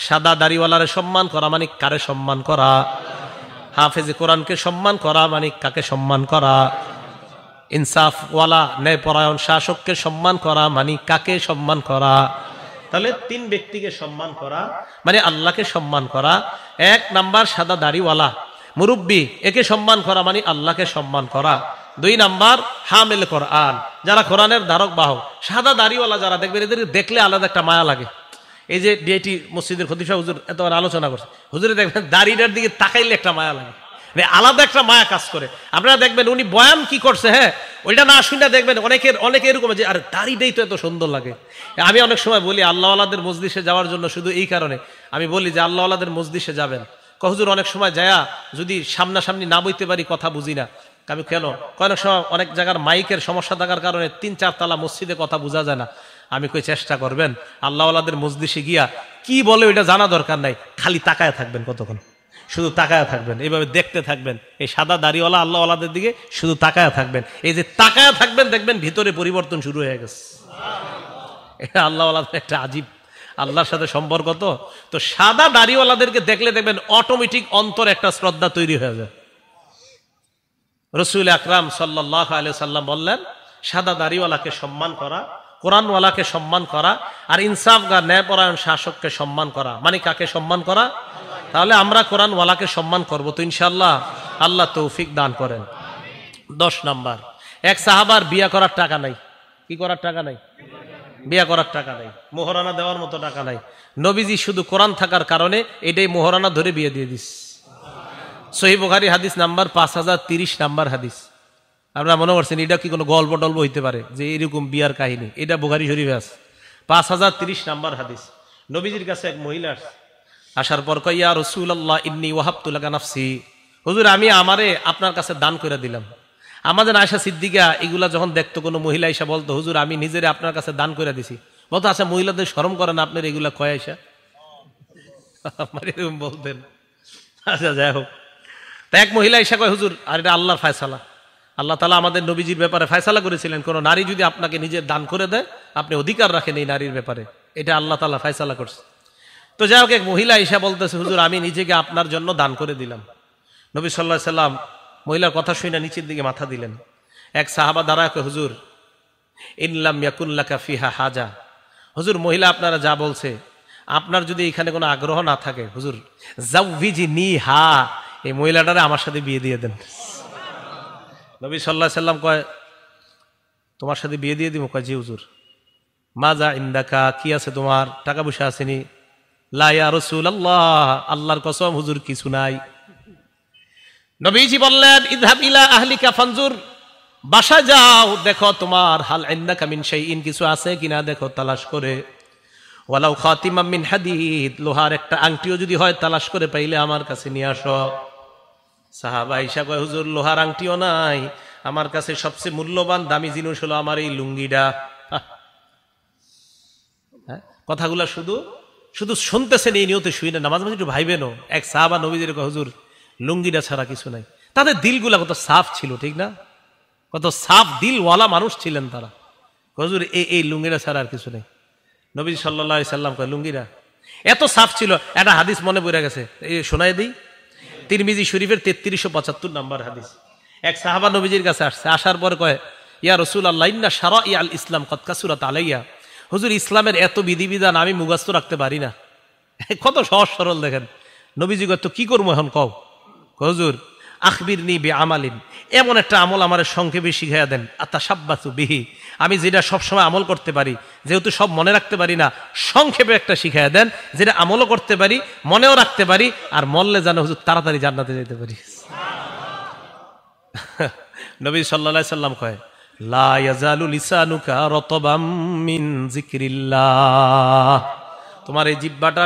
সাদা দাড়িওয়ালারে সম্মান করা মানে কারে সম্মান করা? হাফেজে কোরআনকে সম্মান করা মানে কাকে সম্মান করা? ইনসাফওয়ালা ন্যায়পরায়ণ শাসককে সম্মান করা মানে কাকে সম্মান করা? তাহলে তিন ব্যক্তিকে সম্মান করা মানে আল্লাহকে সম্মান করা। এক নাম্বার সাদা দাড়িওয়ালা মুরব্বী, একে সম্মান করা মানে আল্লাহকে সম্মান করা। দুই নাম্বার হামিল কোরআন, যারা কোরআনের ধারক বাহক। সাদা দাড়িওয়ালা যারা দেখবেন, এদের দেখলে আলাদা একটা মায়া লাগে। এই যে ডিআইটি মসজিদের খতিব সাহেব হুজুর এতবার আলোচনা করছে, হুজুরে দেখবেন দাড়িটার দিকে তাকাইলে একটা মায়া লাগে, আলাদা একটা মায়া কাজ করে। আপনারা দেখবেন উনি বয়ান কি করছে, হ্যাঁ ওইটা না শুনে দেখবেন অনেকে এরকম যে আরে দাড়িটাই তো এত সুন্দর লাগে। আমি অনেক সময় বলি আল্লাহওয়ালাদের মজলিসে যাওয়ার জন্য, শুধু এই কারণে আমি বলি যে আল্লাহওয়ালাদের মজলিসে যাবেন। হুজুর অনেক সময় যায়া যদি সামনাসামনি না বইতে পারি কথা বুঝি না। আমি কেন, অনেক সময় অনেক জায়গার মাইকের সমস্যা থাকার কারণে 3-4 তালা মসজিদে কথা বোঝা যায় না। আমি কই চেষ্টা করবেন আল্লাহওয়ালাদের মজলিসে গিয়া কি বলে ওইটা জানা দরকার নাই, খালি তাকায় থাকবেন, কতক্ষণ শুধু তাকায় থাকবেন, এইভাবে দেখতে থাকবেন। এই সাদা দাড়িওয়ালা আল্লাহওয়ালাদের দিকে শুধু তাকায় থাকবেন। এই যে তাকায় থাকবেন দেখবেন ভিতরে পরিবর্তন শুরু হয়ে গেছে। এটা আল্লাহওয়ালাদের একটা আজীব আল্লাহর সাথে সম্পর্ক। তো সাদা দাড়িওয়ালাদেরকে দেখলে দেখবেন অটোমেটিক অন্তর একটা শ্রদ্ধা তৈরি হয়ে যায়। রাসূল আকরাম সাল্লাল্লাহু আলাইহি সাল্লাম বললেন, সাদা দাড়িওয়ালাকে সম্মান করা, কোরআনওয়ালাকে সম্মান করা, আর ইনসাফগার ন্যায়পরায়ণ শাসককে সম্মান করা মানে কাকে সম্মান করা? তাহলে আমরা কোরআনওয়ালাকে সম্মান করবো তো ইনশাআল্লাহ। আল্লাহ তৌফিক দান করেন। 10 নাম্বার, এক সাহাবার বিয়া করার টাকা নাই। কি করার টাকা নাই? বিয়া করার টাকা নাই, মোহরানা দেওয়ার মতো টাকা নাই। নবীজি শুধু কোরআন থাকার কারণে এটাই মোহরানা ধরে বিয়ে দিয়ে দিস। সহিহ বুখারী হাদিস নাম্বার 5030 নাম্বার হাদিস। আপনারা মনে করছেন এটা কি কোনো গল্প টল্প হইতে পারে যে এরকম বিয়ার কাহিনী? এটা বুখারী শরীফে আছে, 5030 নাম্বার হাদিস। নবীজির কাছে এক মহিলা আসার পর কয়, ইয়া রাসূলুল্লাহ ইন্নী ওয়াহাবতু লাকা নাফসি, হুজুর আমি আমারে আপনার কাছে দান করে দিলাম। আমাদের আয়েশা সিদ্দিকা এগুলা যখন দেখতো, কোনো মহিলা এসে বলতো, হুজুর আমি নিজেরে আপনার কাছে দান করে দিছি, বলতো আচ্ছা মহিলাদের শরম করে না আপনার এগুলা কয় আয়েশা? আমার এরকম বলতেন। আচ্ছা যাই হোক, তা এক মহিলা এসে কয়, হুজুর আর এটা আল্লাহর ফায়সালা, আল্লাহ তাআলা আমাদের নবীজির ব্যাপারে ফায়সালা করেছিলেন, কোন নারী যদি আপনাকে নিজের দান করে দেয় আপনি অধিকার রাখেন এই নারীর ব্যাপারে, এটা আল্লাহ তাআলা ফায়সালা করছে। তো যাই হোক, এক মহিলা এসে বলতেছে, হুজুর আমি নিজেকে আপনার জন্য দান করে দিলাম। নবী সাল্লাল্লাহু আলাইহি সাল্লাম মহিলার কথা শুনে নিচের দিকে মাথা দিলেন। এক সাহাবা দাঁড়ায় কয়, হুজুর ইনলাম ইয়াকুন লাকা ফিহা হাজা, হুজুর মহিলা আপনারা যা বলছে, আপনার যদি এখানে কোনো আগ্রহ না থাকে, হুজুর জাউযিনিহা, এই মহিলাটারে আমার সাথে বিয়ে দিয়ে দেন। নবী সাল্লাল্লাহু আলাইহি সাল্লাম কয়, তোমার সাথে বিয়ে দিয়ে দিব? কয় জি হুজুর। মাজা ইনদাকা, কি আছে তোমার? টাকা পয়সা আসেনি? লা ইয়া রাসূলুল্লাহ, আল্লাহর কসম হুজুর কিছু নাই। নবীজি বললেন, ইযহাব ইলা আহলিকা ফানজুর, বাসা যাও দেখো তোমার হাল ইনদাকা মিন শাইইন, কিছু আছে কিনা দেখো তালাশ করে। ওয়ালাউ খাতিমাম মিন হাদিদ, লোহার একটা আংটিও যদি হয় তালাশ করে পাইলে আমার কাছে নিয়ে আসো। সাহাবা আয়েশা কয়, হুজুর লোহার আংটিও নাই, আমার কাছে সবচেয়ে মূল্যবান দামি জিনিস হলো আমার এই লুঙ্গিটা। কথাগুলা শুধু শুধু শুনতেছেন, এই নিয়তে শুই না, মাঝে মাঝে একটু ভাইবেনও। এক সাহাবা নবীজির কয়, হুজুর লুঙ্গিটা ছাড়া কিছু নাই। তাদের দিলগুলা কত সাফ ছিল, ঠিক না? কত সাফ দিলওয়ালা মানুষ ছিলেন তারা। হুজুর এই লুঙ্গিটা ছাড়া আর কিছু নেই। নবী সাল্লাল্লাহু আলাইহি সাল্লাম কয়, লুঙ্গিটা এত সাফ ছিল। একটা হাদিস মনে পড়ে গেছে, এই শোনায় দিই। তিরমিজি শরীফের 3375 নাম্বার হাদিস। এক সাহাবা নবীজির কাছে আসছে, আসার পর কয়, ইয়া রাসূলুল্লাহ ইন্না শারা'i আল ইসলাম কদ কাসুরাত আলাইয়া, হুজুর ইসলামের এত বিধিবিধান আমি মুখস্থ রাখতে পারি না। কত সহজ সরল দেখেন। নবীজি কয়, তো কি করবো এখন কও? হুজুর আখবিরনি বিআমালিন, এমন একটা আমল আমার সংক্ষেপে শিখাইয়া দেন, আতাশাব্বাসু বিহি, আমি যেটা সবসময় আমল করতে পারি, যেহেতু সব মনে রাখতে পারি না, সংক্ষেপে একটা শিখাইয়া দেন যেটা আমলও করতে পারি, মনেও রাখতে পারি, আর মরলে যেন হুজুর তাড়াতাড়ি জান্নাতে যেতে পারি। নবী সাল্লাল্লাহু আলাইহি সাল্লাম কয়, লা ইয়াজালু লিসানুকা রাতাবাম মিন যিকরিল্লাহ, তোমার এই জিহ্বাটা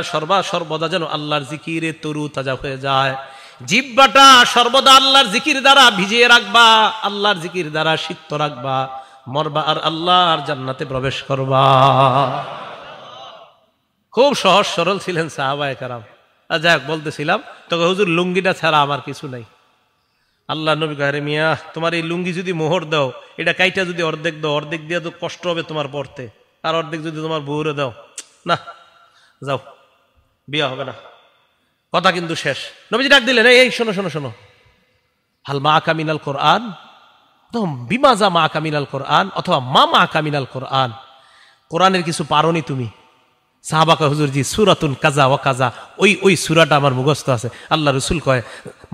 সর্বদা যেন আল্লাহর জিকিরে তরু তাজা হয়ে যায়। জিহ্বাটা সর্বদা আল্লাহর জিকির দ্বারা ভিজিয়ে রাখবা, আল্লাহর জিকির দ্বারা সিক্ত রাখবা, মরবা আর আল্লাহর জান্নাতে প্রবেশ করবা। খুব সহজ সরল ছিলেন সাহাবায়ে কেরাম। যাই হোক, বলতেছিলাম তোকে হুজুর লুঙ্গিটা ছাড়া আমার কিছু নাই। আল্লাহ নবী কয়, মিয়া তোমার এই লুঙ্গি যদি মোহর দাও, এটা কাইটা যদি অর্ধেক দাও, অর্ধেক দিয়ে তো কষ্ট হবে তোমার পড়তে, আর অর্ধেক যদি তোমার বউরে দাও, না যাও, বিয়া হবে না। কথা কিন্তু শেষ। নবীজি ডাক দিলেন, এই শোনো শোনো শোনো, হাল মা কামিনাল কোরআন, তো বিমাজা মা কামিনাল কোরআন, অথবা মা কামিনাল কোরআন, কোরআনের কিছু পারোনি তুমি? সাহাবা কয়, হুজুর জি, সূরাতুন কাজা ওয়া কাজা, ওই সূরাটা আমার মুখস্থ আছে। আল্লাহ রাসূল কয়,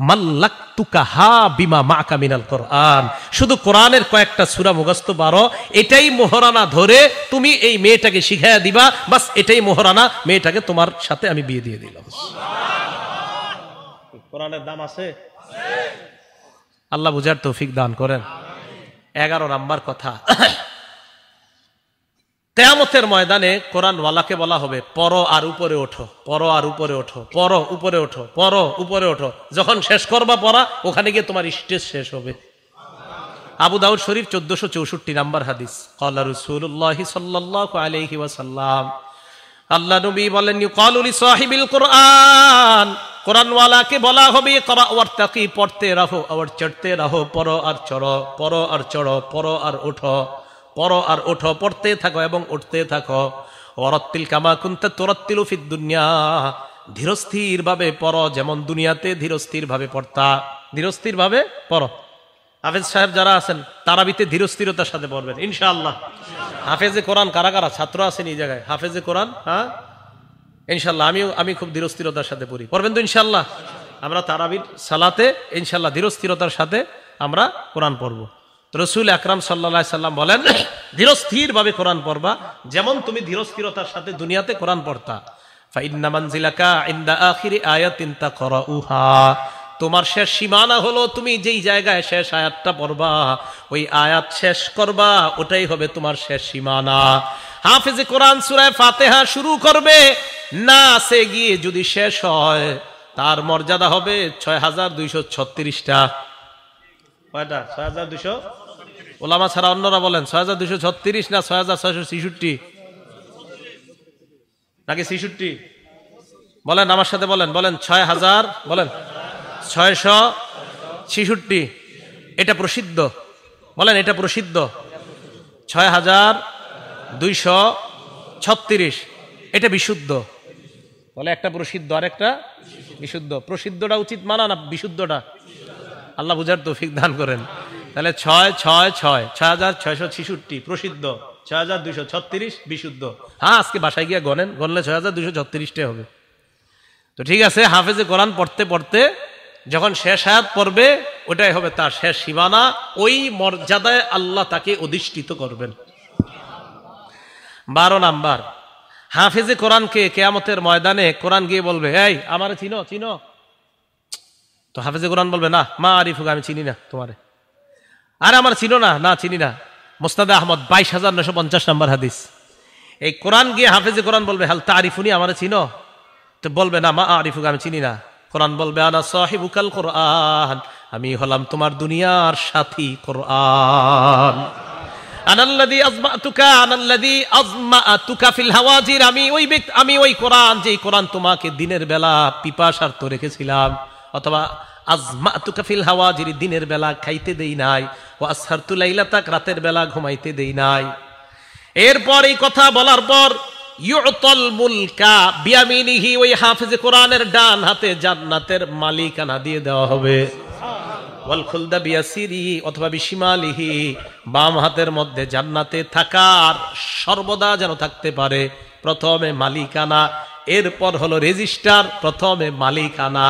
মাল্লাকতুকা হা বিমা মা কামিনাল কোরআন, শুধু কোরআনের কয়েকটা সূরা মুখস্থ পারো, এটাই মোহরানা ধরে তুমি এই মেয়েটাকে শিখাইয়া দিবা, বাস এটাই মোহরানা, মেয়েটাকে তোমার সাথে আমি বিয়ে দিয়ে দিলাম। কোরআনের দাম আছে, আল্লাহ বুঝার তৌফিক দান করেন। 11 নাম্বার কথা, কিয়ামতের ময়দানে কোরআনওয়ালাকে বলা হবে, পড়ো আর উপরে ওঠো, পড়ো আর উপরে ওঠো, পড়ো উপরে ওঠো, পড়ো উপরে ওঠো। যখন শেষ করবা পড়া, ওখানে গিয়ে তোমার স্টেজ শেষ হবে। আবু দাউদ শরীফ 1464 নাম্বার হাদিস, ক্বালা রাসূলুল্লাহি সাল্লাল্লাহু আলাইহি ওয়াসাল্লাম, আল্লাহ নবী বলেন, ইউকালু লিসাহিবিল কোরআন, কোরআনওয়ালাকে বলা হবে, করা ওয়ারতাকি, পড়তে রাহো আর চড়তে রাহো, পড়ো আর চড়ো, পড়ো আর চড়ো, পড়ো আর ওঠো, পড়ো আর ওঠো, পড়তে থাকো এবং উঠতে থাকো। ওয়ারাত্তিল কামা কুনতা তুরাত্তিলু ফিদ দুনিয়া, ধীরস্থির ভাবে পড়ো, যেমন দুনিয়াতে ধীরস্থির ভাবে পড়তা, ধীরস্থির ভাবে পড়ো। হাফেজ সাহেব যারা আছেন, তারাবিতে ধীরস্থিরতার সাথে পড়বেন ইনশাআল্লাহ। হাফেজে কোরআন কারা কারা ছাত্র আছেন এই জায়গায়? হাফেজে কোরআন, হ্যাঁ ইনশাআল্লাহ। আমি খুব ধীরস্থিরতার সাথে পড়ি, পড়বেন তো ইনশাআল্লাহ? আমরা তারাবির সালাতে ইনশাআল্লাহ ধীরস্থিরতার সাথে আমরা কোরআন পড়বো। রাসূল আকরাম সাল্লাল্লাহু আলাইহি সাল্লাম বলেন, ধীরস্থির ভাবে কোরআন পড়বা, যেমন তুমি ধীরস্থিরতার সাথে দুনিয়াতে কোরআন পড়তা। ফাইন্না মানজিলাকা ইনদা আখিরি আয়াতিন তাকরাউহা, তোমার শেষ সীমানা হলো তুমি যেই জায়গায় শেষ আয়াতটা পড়বা, ওই আয়াত শেষ করবা, ওটাই হবে তোমার শেষ সীমানা। হাফেজে কোরআন সূরা ফাতিহা শুরু করবে, না সে গিয়ে যদি শেষ হয়, তার মর্যাদা হবে 6236টা। কয়টা? 6200। ওলামা ছাড়া অন্যরা বলেন 6236 না 6666 নাকি 66? বলেন আমার সাথে, বলেন 6000, বলেন 666। এটা প্রসিদ্ধ, বলেন এটা প্রসিদ্ধ। 6236, এটা বিশুদ্ধ। বলে একটা প্রসিদ্ধ আর একটা বিশুদ্ধ। প্রসিদ্ধটা উচিত মানা না বিশুদ্ধটা? আল্লাহ বুঝার তৌফিক দান করেন। তাহলে 6666 প্রসিদ্ধ, 6236 বিশুদ্ধ। হ্যাঁ, আজকে বাসায় গিয়ে গনেন, গনলে 6236টাই হবে। তো ঠিক আছে, হাফেজে কোরআন পড়তে পড়তে যখন শেষ আয়াত পড়বে, ওটাই হবে তার শেষ সীমানা, ওই মর্যাদায় আল্লাহ তাকে অধিষ্ঠিত করবেন। 12 নাম্বার, হাফেজে কোরআনকে কিয়ামতের ময়দানে কোরআন গিয়ে বলবে, এই আমারে চিনো চিনো? তো হাফেজে কোরআন বলবে, না মা আরিফুক, আমি চিনি না তোমারে। আরে আমার চিনো না? না চিনি না। মুসনাদে আহমদ 22950 নাম্বার হাদিস। এই কোরআন গিয়ে হাফেজে কোরআন বলবে, হাল তারিফুনি, আমারে চিনো? তো বলবে, না মা আরিফুক, আমি চিনি না। কোরআন বলবে, আনা সাহিবুকাল কোরআন, আমি হলাম তোমার দুনিয়ার সাথী কোরআন। আনাল্লাযী আযমাতুকা আনাল্লাযী আযমাতুকা ফিল হাওয়াজির, আমি ওই কোরআন, যেই কোরআন তোমাকে দিনের বেলা পিপাসার্ত রেখেছিলাম, অথবা আযমাতুকা ফিল হাওয়াজির, দিনের বেলা খাইতে দেই নাই, ওয়া আসহারতু লাইলাতাক, রাতের বেলা ঘুমাইতে দেই নাই। এরপর এই কথা বলার পর ইউতাল মুলকা বিয়ামিনিহি, ওই হাফেজে কোরআনের ডান হাতে জান্নাতের মালিকানা দিয়ে দেওয়া হবে। ওয়াল খুলদা বিয়াসিরিহি, অথবা বিশিমালিহি, বাম হাতের মধ্যে জান্নাতে থাকার সর্বদা যেন থাকতে পারে। প্রথমে মালিকানা, এরপর হলো রেজিস্টার, প্রথমে মালিকানা,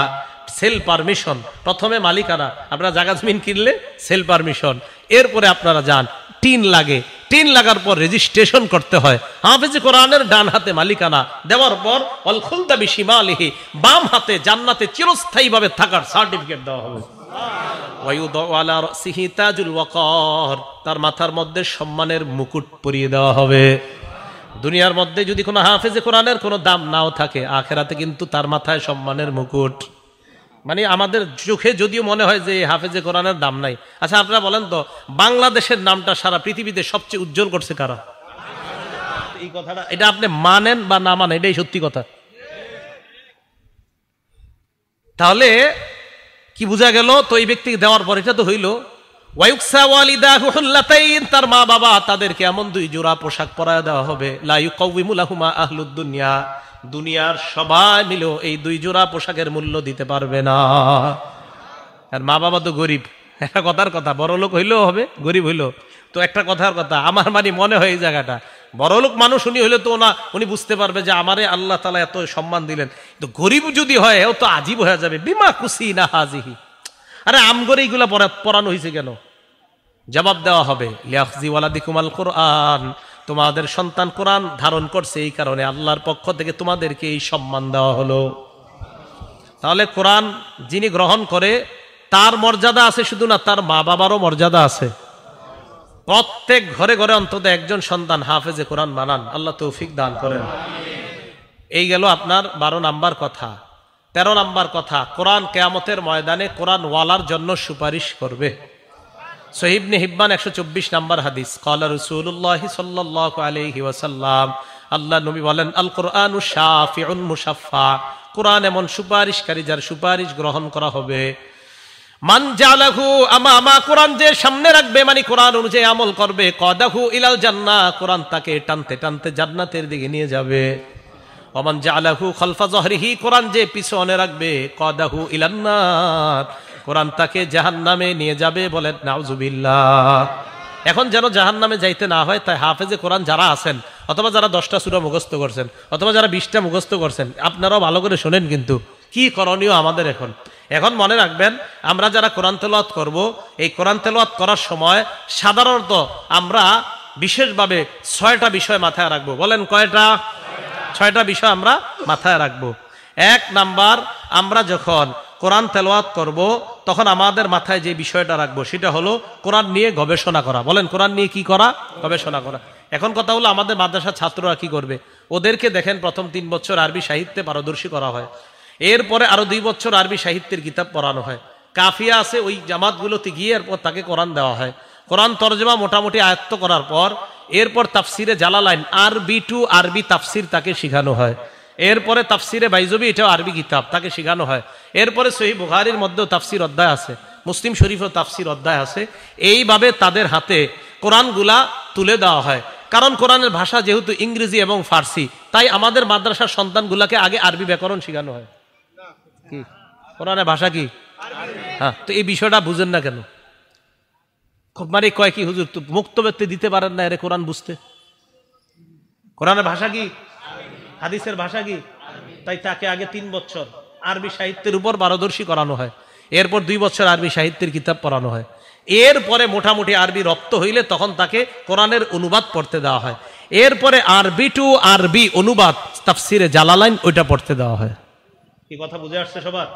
সেল পারমিশন, প্রথমে মালিকানা, আপনারা জায়গা জমিন কিনলে সেল পারমিশন, এরপরে আপনারা যান, টিন লাগে, টিন লাগার পর রেজিস্ট্রেশন করতে হয়, হাফেজে কোরআনের ডান হাতে মালিকানা দেওয়ার পর অল খুলদা বিশিমালিহি, বাম হাতে জান্নাতে চিরস্থায়ীভাবে থাকার সার্টিফিকেট দেওয়া হবে। ওয়ায়ুদআলা রাসিহি তাজুল ওয়াকার, তার মাথার মধ্যে সম্মানের মুকুট পরিয়ে দেওয়া হবে। দুনিয়ার মধ্যে যদি কোনো হাফেজে কোরআনের কোনো দাম নাও থাকে, আখেরাতে কিন্তু তার মাথায় সম্মানের মুকুট। মানে আমাদের চোখে যদিও মনে হয় যে হাফেজে কোরআনের দাম নাই, আচ্ছা আপনারা বলেন তো, বাংলাদেশের নামটা সারা পৃথিবীতে সবচেয়ে উজ্জ্বল করছে কারা? এই কথাটা, এটা আপনি মানেন বা না মানেন, এটাই সত্যি কথা। তাহলে কি বোঝা গেল? তো এই ব্যক্তিকে দেওয়ার পর এটা তো হইল ওয়ায়ুকসা ওয়ালিদাহু হুল্লাতাইন, তার মা বাবা তাদেরকে এমন 2 জোড়া পোশাক পরায় দেওয়া হবে, লা ইউকাউইমু লাহুমা আহলুদ দুনিয়া, দুনিয়ার সবাই মিলেও এই 2 জোড়া পোশাকের মূল্য দিতে পারবে না। আর মা বাবা তো গরিব, একটা কথার কথা, বড় লোক হইলেও হবে, গরিব হইলেও তো একটা কথার কথা। আমার মানে মনে হয় এই জায়গাটা, বড় লোক মানুষ উনি হইলে তো না, উনি বুঝতে পারবে যে আমারে আল্লাহ তাআলা এত সম্মান দিলেন, তো গরিব যদি হয় ও তো আজীব হয়ে যাবে, বিমা খুশি না হাজিহি, আরে আমগরে এইগুলা পড়ানো হয়েছে কেন? জবাব দেওয়া হবে, লিয়াখজি ওয়ালাদিকুমাল কোরআন, তোমাদের সন্তান কোরআন ধারণ করছে, এই কারণে আল্লাহর পক্ষ থেকে তোমাদেরকে এই সম্মান দেওয়া হলো। তাহলে কোরআন যিনি গ্রহণ করে তার মর্যাদা আছে শুধু না, তার মা বাবারও মর্যাদা আছে। প্রত্যেক ঘরে ঘরে অন্তত একজন সন্তান হাফেজে কোরআন বানান, আল্লাহ তৌফিক দান করেন। এই গেল আপনার 12 নাম্বার কথা। 13 নাম্বার কথা, কোরআন কিয়ামতের ময়দানে কোরআন ওয়ালার জন্য সুপারিশ করবে। সহিহ ইবনে হিব্বান 124 নাম্বার হাদিস, ক্বালা রাসূলুল্লাহ সাল্লাল্লাহু আলাইহি ওয়াসাল্লাম, আল্লাহ নবী বলেন, আল কোরআনু শাফিউন মুশাফফা, কোরআন এমন সুপারিশকারী যার সুপারিশ গ্রহণ করা হবে। মান জালাহু আমামা, কোরআন যে সামনে রাখবে মানে কোরআন অনুযায়ী আমল করবে, কদাহু ইলাল জান্নাহ, কোরআন তাকে টানতে টানতে জান্নাতের দিকে নিয়ে যাবে। ওমান জালাহু খালফা যহরিহি, কোরআন যে পিছনে রাখবে, কদাহু ইলান নার, কোরআন তাকে জাহান্নামে নিয়ে যাবে। বলেন নাউজুবিল্লাহ। এখন যেন জাহান্নামে যাইতে না হয়, তাই হাফেজে কোরআন যারা আছেন, অথবা যারা 10টা সূরা মুখস্থ করছেন, অথবা যারা 20টা মুখস্থ করছেন, আপনারাও ভালো করে শোনেন কিন্তু কি করণীয় আমাদের। এখন মনে রাখবেন, আমরা যারা কোরআন তেলাওয়াত করব, এই কোরআন তেলাওয়াত করার সময় সাধারণত আমরা বিশেষভাবে 6টা বিষয় মাথায় রাখবো। বলেন কয়টা? 6টা বিষয় আমরা মাথায় রাখবো। 1 নাম্বার, আমরা যখন কোরআন তেলাওয়াত করব তখন আমাদের মাথায় যে বিষয়টা রাখবো সেটা হলো কোরআন নিয়ে গবেষণা করা। বলেন কোরআন নিয়ে কি করা? গবেষণা করা। এখন কথা হলো, আমাদের মাদ্রাসার ছাত্ররা কি করবে? ওদেরকে দেখেন প্রথম 3 বছর আরবি সাহিত্যে পারদর্শী করা হয়, এরপরে আরো 2 বছর আরবি সাহিত্যের কিতাব পড়ানো হয়, কাফিয়া আছে ওই জামাতগুলোতে গিয়ে এরপর তাকে কোরআন দেওয়া হয়। কোরআন তরজমা মোটামুটি আয়ত্ত করার পর এরপর তাফসিরে জালালাইন আরবি টু আরবি তাফসির তাকে শেখানো হয়। এরপরে তাফসিরে বাইজবি, এটাও আরবি কিতাব, তাকে শেখানো হয়। এরপরে সহিহ বুখারীর মধ্যেও তাফসির অধ্যায় আছে, মুসলিম শরীফেও তাফসির অধ্যায় আছে। এইভাবে তাদের হাতে কোরআনগুলা তুলে দেওয়া হয়। কারণ কোরআনের ভাষা যেহেতু ইংরেজি এবং ফার্সি, তাই আমাদের মাদ্রাসার সন্তানগুলাকে আগে আরবি ব্যাকরণ শেখানো হয়। কি কোরআনের ভাষা কি? হ্যাঁ, তো এই বিষয়টা বুঝেন না কেন? খুব মানে কয় কি হুজুর তো মুক্ত ব্যক্তি দিতে পারেন না এর কোরআন বুঝতে? কোরআনের ভাষা কি? হাদিসের ভাষা কি? তাই তাকে আগে 3 বছর আরবি সাহিত্যের উপর পারদর্শী করানো হয়, এরপর 2 বছর আরবি সাহিত্যের কিতাব পড়ানো হয়। এরপরে মোটামুটি আরবি রপ্ত হইলে তখন তাকে কোরআনের অনুবাদ পড়তে দেওয়া হয়। এরপরে আরবি টু আরবি অনুবাদ তাফসিরে জালালাইন ওইটা পড়তে দেওয়া হয়। কি কথা বুঝে আসছে সবার?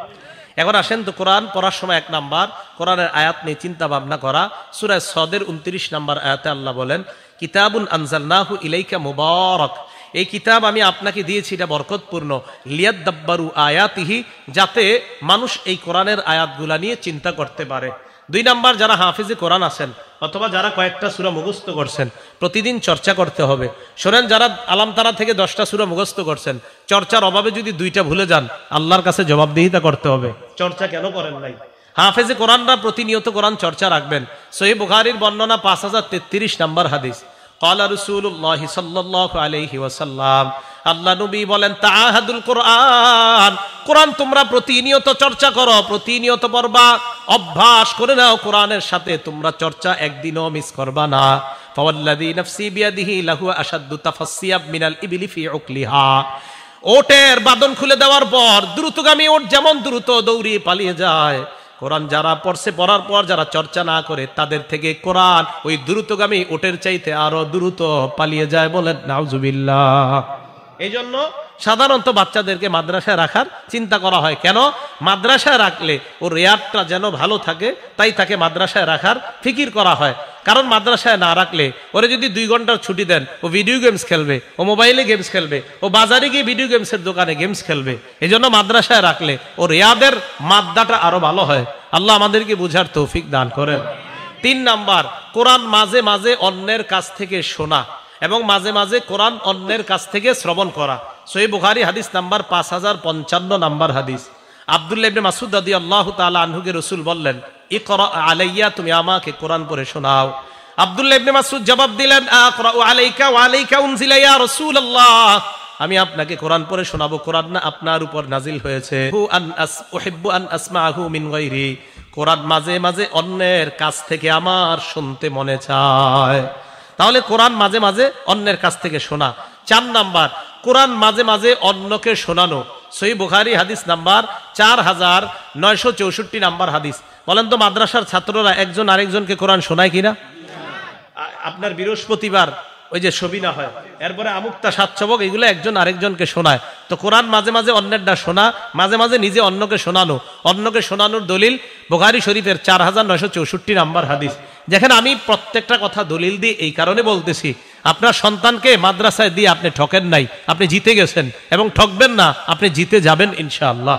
এখন আসেন তো, কোরআন পড়ার সময় 1 নাম্বার কোরআনের আয়াত নিয়ে চিন্তা ভাবনা করা। সূরা সদের 29 নাম্বার আয়াতে আল্লাহ বলেন, কিতাবুন আনজালনাহু ইলাইকা মুবারাক, এই কিতাব আমি আপনাকে দিয়েছি, এটা বরকতপূর্ণ, লিয়াদাব্বারু আয়াতিহি, যাতে মানুষ এই কোরআনের আয়াতগুলা নিয়ে চিন্তা করতে পারে। 2 নাম্বার, যারা হাফিজে কোরআন আছেন অথবা যারা কয়েকটা সূরা মুখস্থ করছেন, প্রতিদিন চর্চা করতে হবে। শোনেন, যারা আলামতারা থেকে 10টা সূরা মুখস্থ করছেন, চর্চার অভাবে যদি 2টা ভুলে যান, আল্লাহর কাছে জবাবদিহিতা করতে হবে, চর্চা কেন করেন নাই। হাফেজে কোরআনরা প্রতিনিয়ত কোরআন চর্চা রাখবেন। সহিহ বুখারীর বর্ণনা 5033 নাম্বার হাদিস, ক্বালা রাসূলুল্লাহ সাল্লাল্লাহু আলাইহি ওয়াসাল্লাম, আল্লাহ নবী বলেন, তাআহাদুল কোরআন, কোরআন তোমরা প্রতিনিয়ত চর্চা করো, প্রতিনিয়ত পড়বা, অভ্যাস করে নাও কোরআনের সাথে তোমরা চর্চা, একদিনও মিস করবা না। ফাওয়াল্লাযী নাফসি বিয়াদিহি লাহু আশাদ্দু তাফাসসিয়াব মিনাল ইবলি ফি উকলিহা ওটের বাঁধন খুলে দেওয়ার পর দ্রুতগামী ওট যেমন দ্রুত দৌড়িয়ে পালিয়ে যায়, কোরআন যারা পড়ছে, পড়ার পর যারা চর্চা না করে তাদের থেকে কোরআন ওই দ্রুতগামী ওটের চাইতে আরো দ্রুত পালিয়ে যায়। বলেন নাউজুবিল্লাহ। এই জন্য সাধারণত বাচ্চাদেরকে মাদ্রাসায় রাখার চিন্তা করা হয়। কেন? মাদ্রাসায় রাখলে ওর রেয়ারটা যেন ভালো থাকে, তাই তাকে মাদ্রাসায় রাখার ফিকির করা হয়। কারণ মাদ্রাসায় না রাখলে ওরে যদি 2 ঘন্টার ছুটি দেন, ও ভিডিও গেমস খেলবে, ও মোবাইলে গেমস খেলবে, ও বাজারে গিয়ে ভিডিও গেমসের দোকানে গেমস খেলবে। এই জন্য মাদ্রাসায় রাখলে ওর রেয়াদের মাদ্দাটা আরো ভালো হয়। আল্লাহ আমাদেরকে বুঝার তৌফিক দান করেন। 3 নাম্বার, কোরআন মাঝে মাঝে অন্যের কাছ থেকে শোনা এবং মাঝে মাঝে কোরআন অন্যের কাছ থেকে শ্রবণ করা। সহিহ বুখারী হাদিস নাম্বার 5055 নাম্বার হাদিস। আব্দুল্লাহ ইবনে মাসউদ রাদিয়াল্লাহু তাআলা আনহুকে রাসূল বললেন, ইকরা আলাইয়া, তুমি আমাকে কোরআন পড়ে শোনাও। আব্দুল্লাহ ইবনে মাসউদ জবাব দিলেন, আকরাউ আলাইকা ওয়া আলাইকা উনজিলা ইয়া রাসূলুল্লাহ, আমি আপনাকে কোরআন পড়ে শোনাবো, কোরআন না আপনার উপর নাজিল হয়েছে। উহিব্বু আন আসমাহু মিন গায়রি, কোরআন মাঝে মাঝে অন্যের কাছ থেকে আমার শুনতে মনে চায়। তাহলে কোরআন মাঝে মাঝে অন্যের কাছ থেকে শোনা। 4 নাম্বার, কোরআন মাঝে মাঝে অন্যকে শোনানো। সহিহ বুখারী হাদিস নাম্বার 4964 নাম্বার হাদিস। বলেন তো মাদ্রাসার ছাত্ররা একজন আরেকজনকে কোরআন শোনায় কিনা? আপনার বৃহস্পতিবার ওই যে সবিনা হয়, এরপরে আমুক্তা সাতসবক, এগুলো একজন আরেকজনকে শোনায়। তো কোরআন মাঝে মাঝে অন্যেরটা শোনা, মাঝে মাঝে নিজে অন্যকে শোনানো। অন্যকে শোনানোর দলিল বুখারী শরীফের 4964 নাম্বার হাদিস। যেখানে আমি প্রত্যেকটা কথা দলিল দিয়ে এই কারণে বলতেছি, আপনার সন্তানকে মাদ্রাসায় দিয়ে আপনি ঠকেন নাই, আপনি জিতে গেছেন এবং ঠকবেন না, আপনি জিতে যাবেন ইনশাআল্লাহ।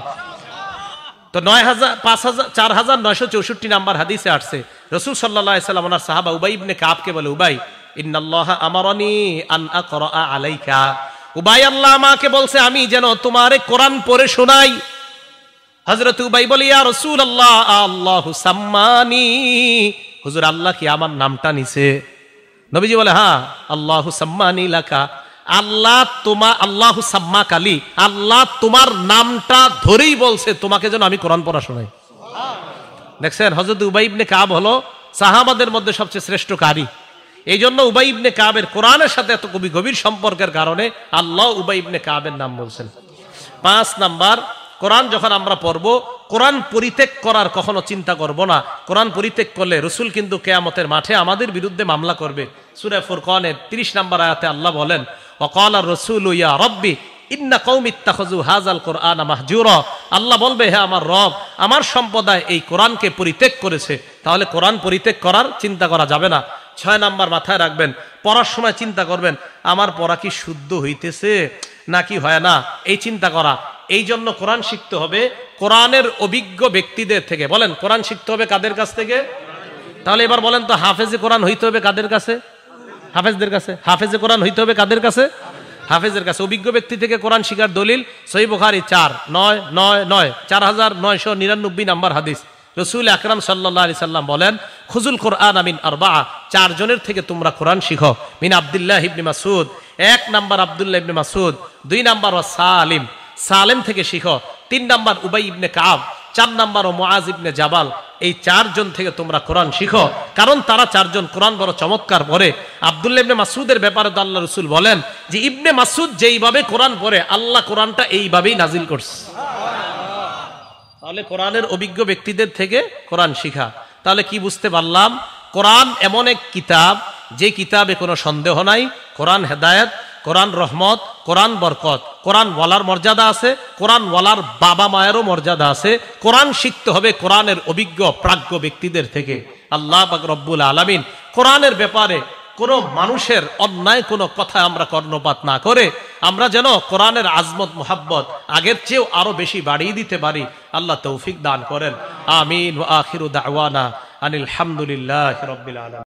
তো 4964 নাম্বার হাদিসে আসছে, রাসূল সাল্লাল্লাহু আলাইহি সাল্লাম ওনার সাহাবা উবাই ইবনে কাবকে বলে, উবাই, ইন্নাল্লাহা আমারানি আন আকরা আলাইকা, উবাই আল্লাহ আমাকে বলছে আমি যেন তোমারে কোরআন পড়ে শোনাই। হযরত উবাই বলে, ইয়া রাসূলুল্লাহ আল্লাহু সাম্মানি, হুজুর আল্লাহ কি আমার নামটা নিছে? নবীজি বলে, হ্যাঁ, আল্লাহু সাম্মানি লাকা, আল্লাহু সাম্মাকা লি, আল্লাহ তোমার নামটা ধরেই বলছে তোমাকে যেন আমি কোরআন পড়া শোনাই। দেখছেন, হযরত উবাই ইবনে কাব হলো সাহাবাদের মধ্যে সবচেয়ে শ্রেষ্ঠ কারি। এই জন্য উবাই ইবনে কাবের কোরআনের সাথে এত গভীর সম্পর্কের কারণে আল্লাহ উবাই ইবনে কাবের নাম বলছেন। 5 নাম্বার, কোরআন যখন আমরা পড়ব, কোরআন পরিত্যাগ করার কখনো চিন্তা করব না। কোরআন পরিত্যাগ করলে রাসূল কিন্তু কিয়ামতের মাঠে আমাদের বিরুদ্ধে মামলা করবে। সূরা ফুরকানের 30 নাম্বার আয়াতে আল্লাহ বলেন, ওয়াকালা রাসূলু ইয়া রাব্বি ইন্না কওমি ইত্তাখাযু হাযাল কুরআনা মাহজুরা, আল্লাহ বলবে, হে আমার রব, আমার সম্প্রদায় এই কোরআনকে পরিত্যাগ করেছে। তাহলে কোরআন পরিত্যাগ করার চিন্তা করা যাবে না। 6 নাম্বার, মাথায় রাখবেন, পড়ার সময় চিন্তা করবেন আমার পড়া কি শুদ্ধ হইতেছে নাকি হয় না, এই চিন্তা করা। এই জন্য কোরআন শিখতে হবে কোরআনের অভিজ্ঞ ব্যক্তিদের থেকে। বলেন, কোরআন শিখতে হবে কাদের কাছ থেকে? তাহলে এবার বলেন তো, হাফেজে কোরআন হইতে হবে কাদের কাছে? হাফেজদের কাছে। হাফেজে কোরআন হইতে হবে কাদের কাছে? হাফেজের কাছে। অভিজ্ঞ ব্যক্তি থেকে কোরআন শিখার দলিল সহিহ বুখারী 4999 নাম্বার হাদিস। রাসূল আকরাম সাল্লাল্লাহু আলাইহি সাল্লাম বলেন, খুজুল কোরআন মিন আরবাআ, 4 জনের থেকে তোমরা কোরআন শিখো। মিন আব্দুল্লাহ ইবনে মাসউদ, 1 নাম্বার আব্দুল্লাহ ইবনে মাসউদ, 2 নাম্বার সালিম, সালেম থেকে শিখো। 3 নাম্বার উবাই ইবনে কাব, 4 নাম্বার মুআজ ইবনে জাবাল। এই 4 জন থেকে তোমরা কোরআন শিখো, কারণ তারা 4 জন কোরআন বড় চমৎকার পড়ে। আব্দুল্লাহ ইবনে মাসউদের ব্যাপারে তো আল্লাহ রাসূল বলেন যে ইবনে মাসউদ যেইভাবে কোরআন পড়ে আল্লাহ কোরআনটা এইভাবেই নাজিল করছে। তাহলে কোরআনের অভিজ্ঞ ব্যক্তিদের থেকে কোরআন শিখা। তাহলে কি বুঝতে পারলাম? কোরআন এমন এক কিতাব, যে কিতাবে কোনো সন্দেহ নাই। কোরআন হেদায়েত, কোরআন রহমত, কোরআন বরকত। কোরআন ওয়ালার মর্যাদা আছে, কোরআন ওয়ালার বাবা মায়েরও মর্যাদা আছে। কোরআন শিখতে হবে কোরআনের অভিজ্ঞ প্রাজ্ঞ ব্যক্তিদের থেকে। আল্লাহ পাক রব্বুল আলামিন কোরআনের ব্যাপারে কোনো মানুষের অন্যায় কোনো কথায় আমরা কর্ণপাত না করে আমরা যেন কোরআনের আজমত মুহাব্বত আগের চেয়েও আরো বেশি বাড়িয়ে দিতে পারি। আল্লাহ তৌফিক দান করেন। আমিন। ওয়া আখিরু দাওয়ানা আনিল হামদুলিল্লাহি রাব্বিল আলামিন।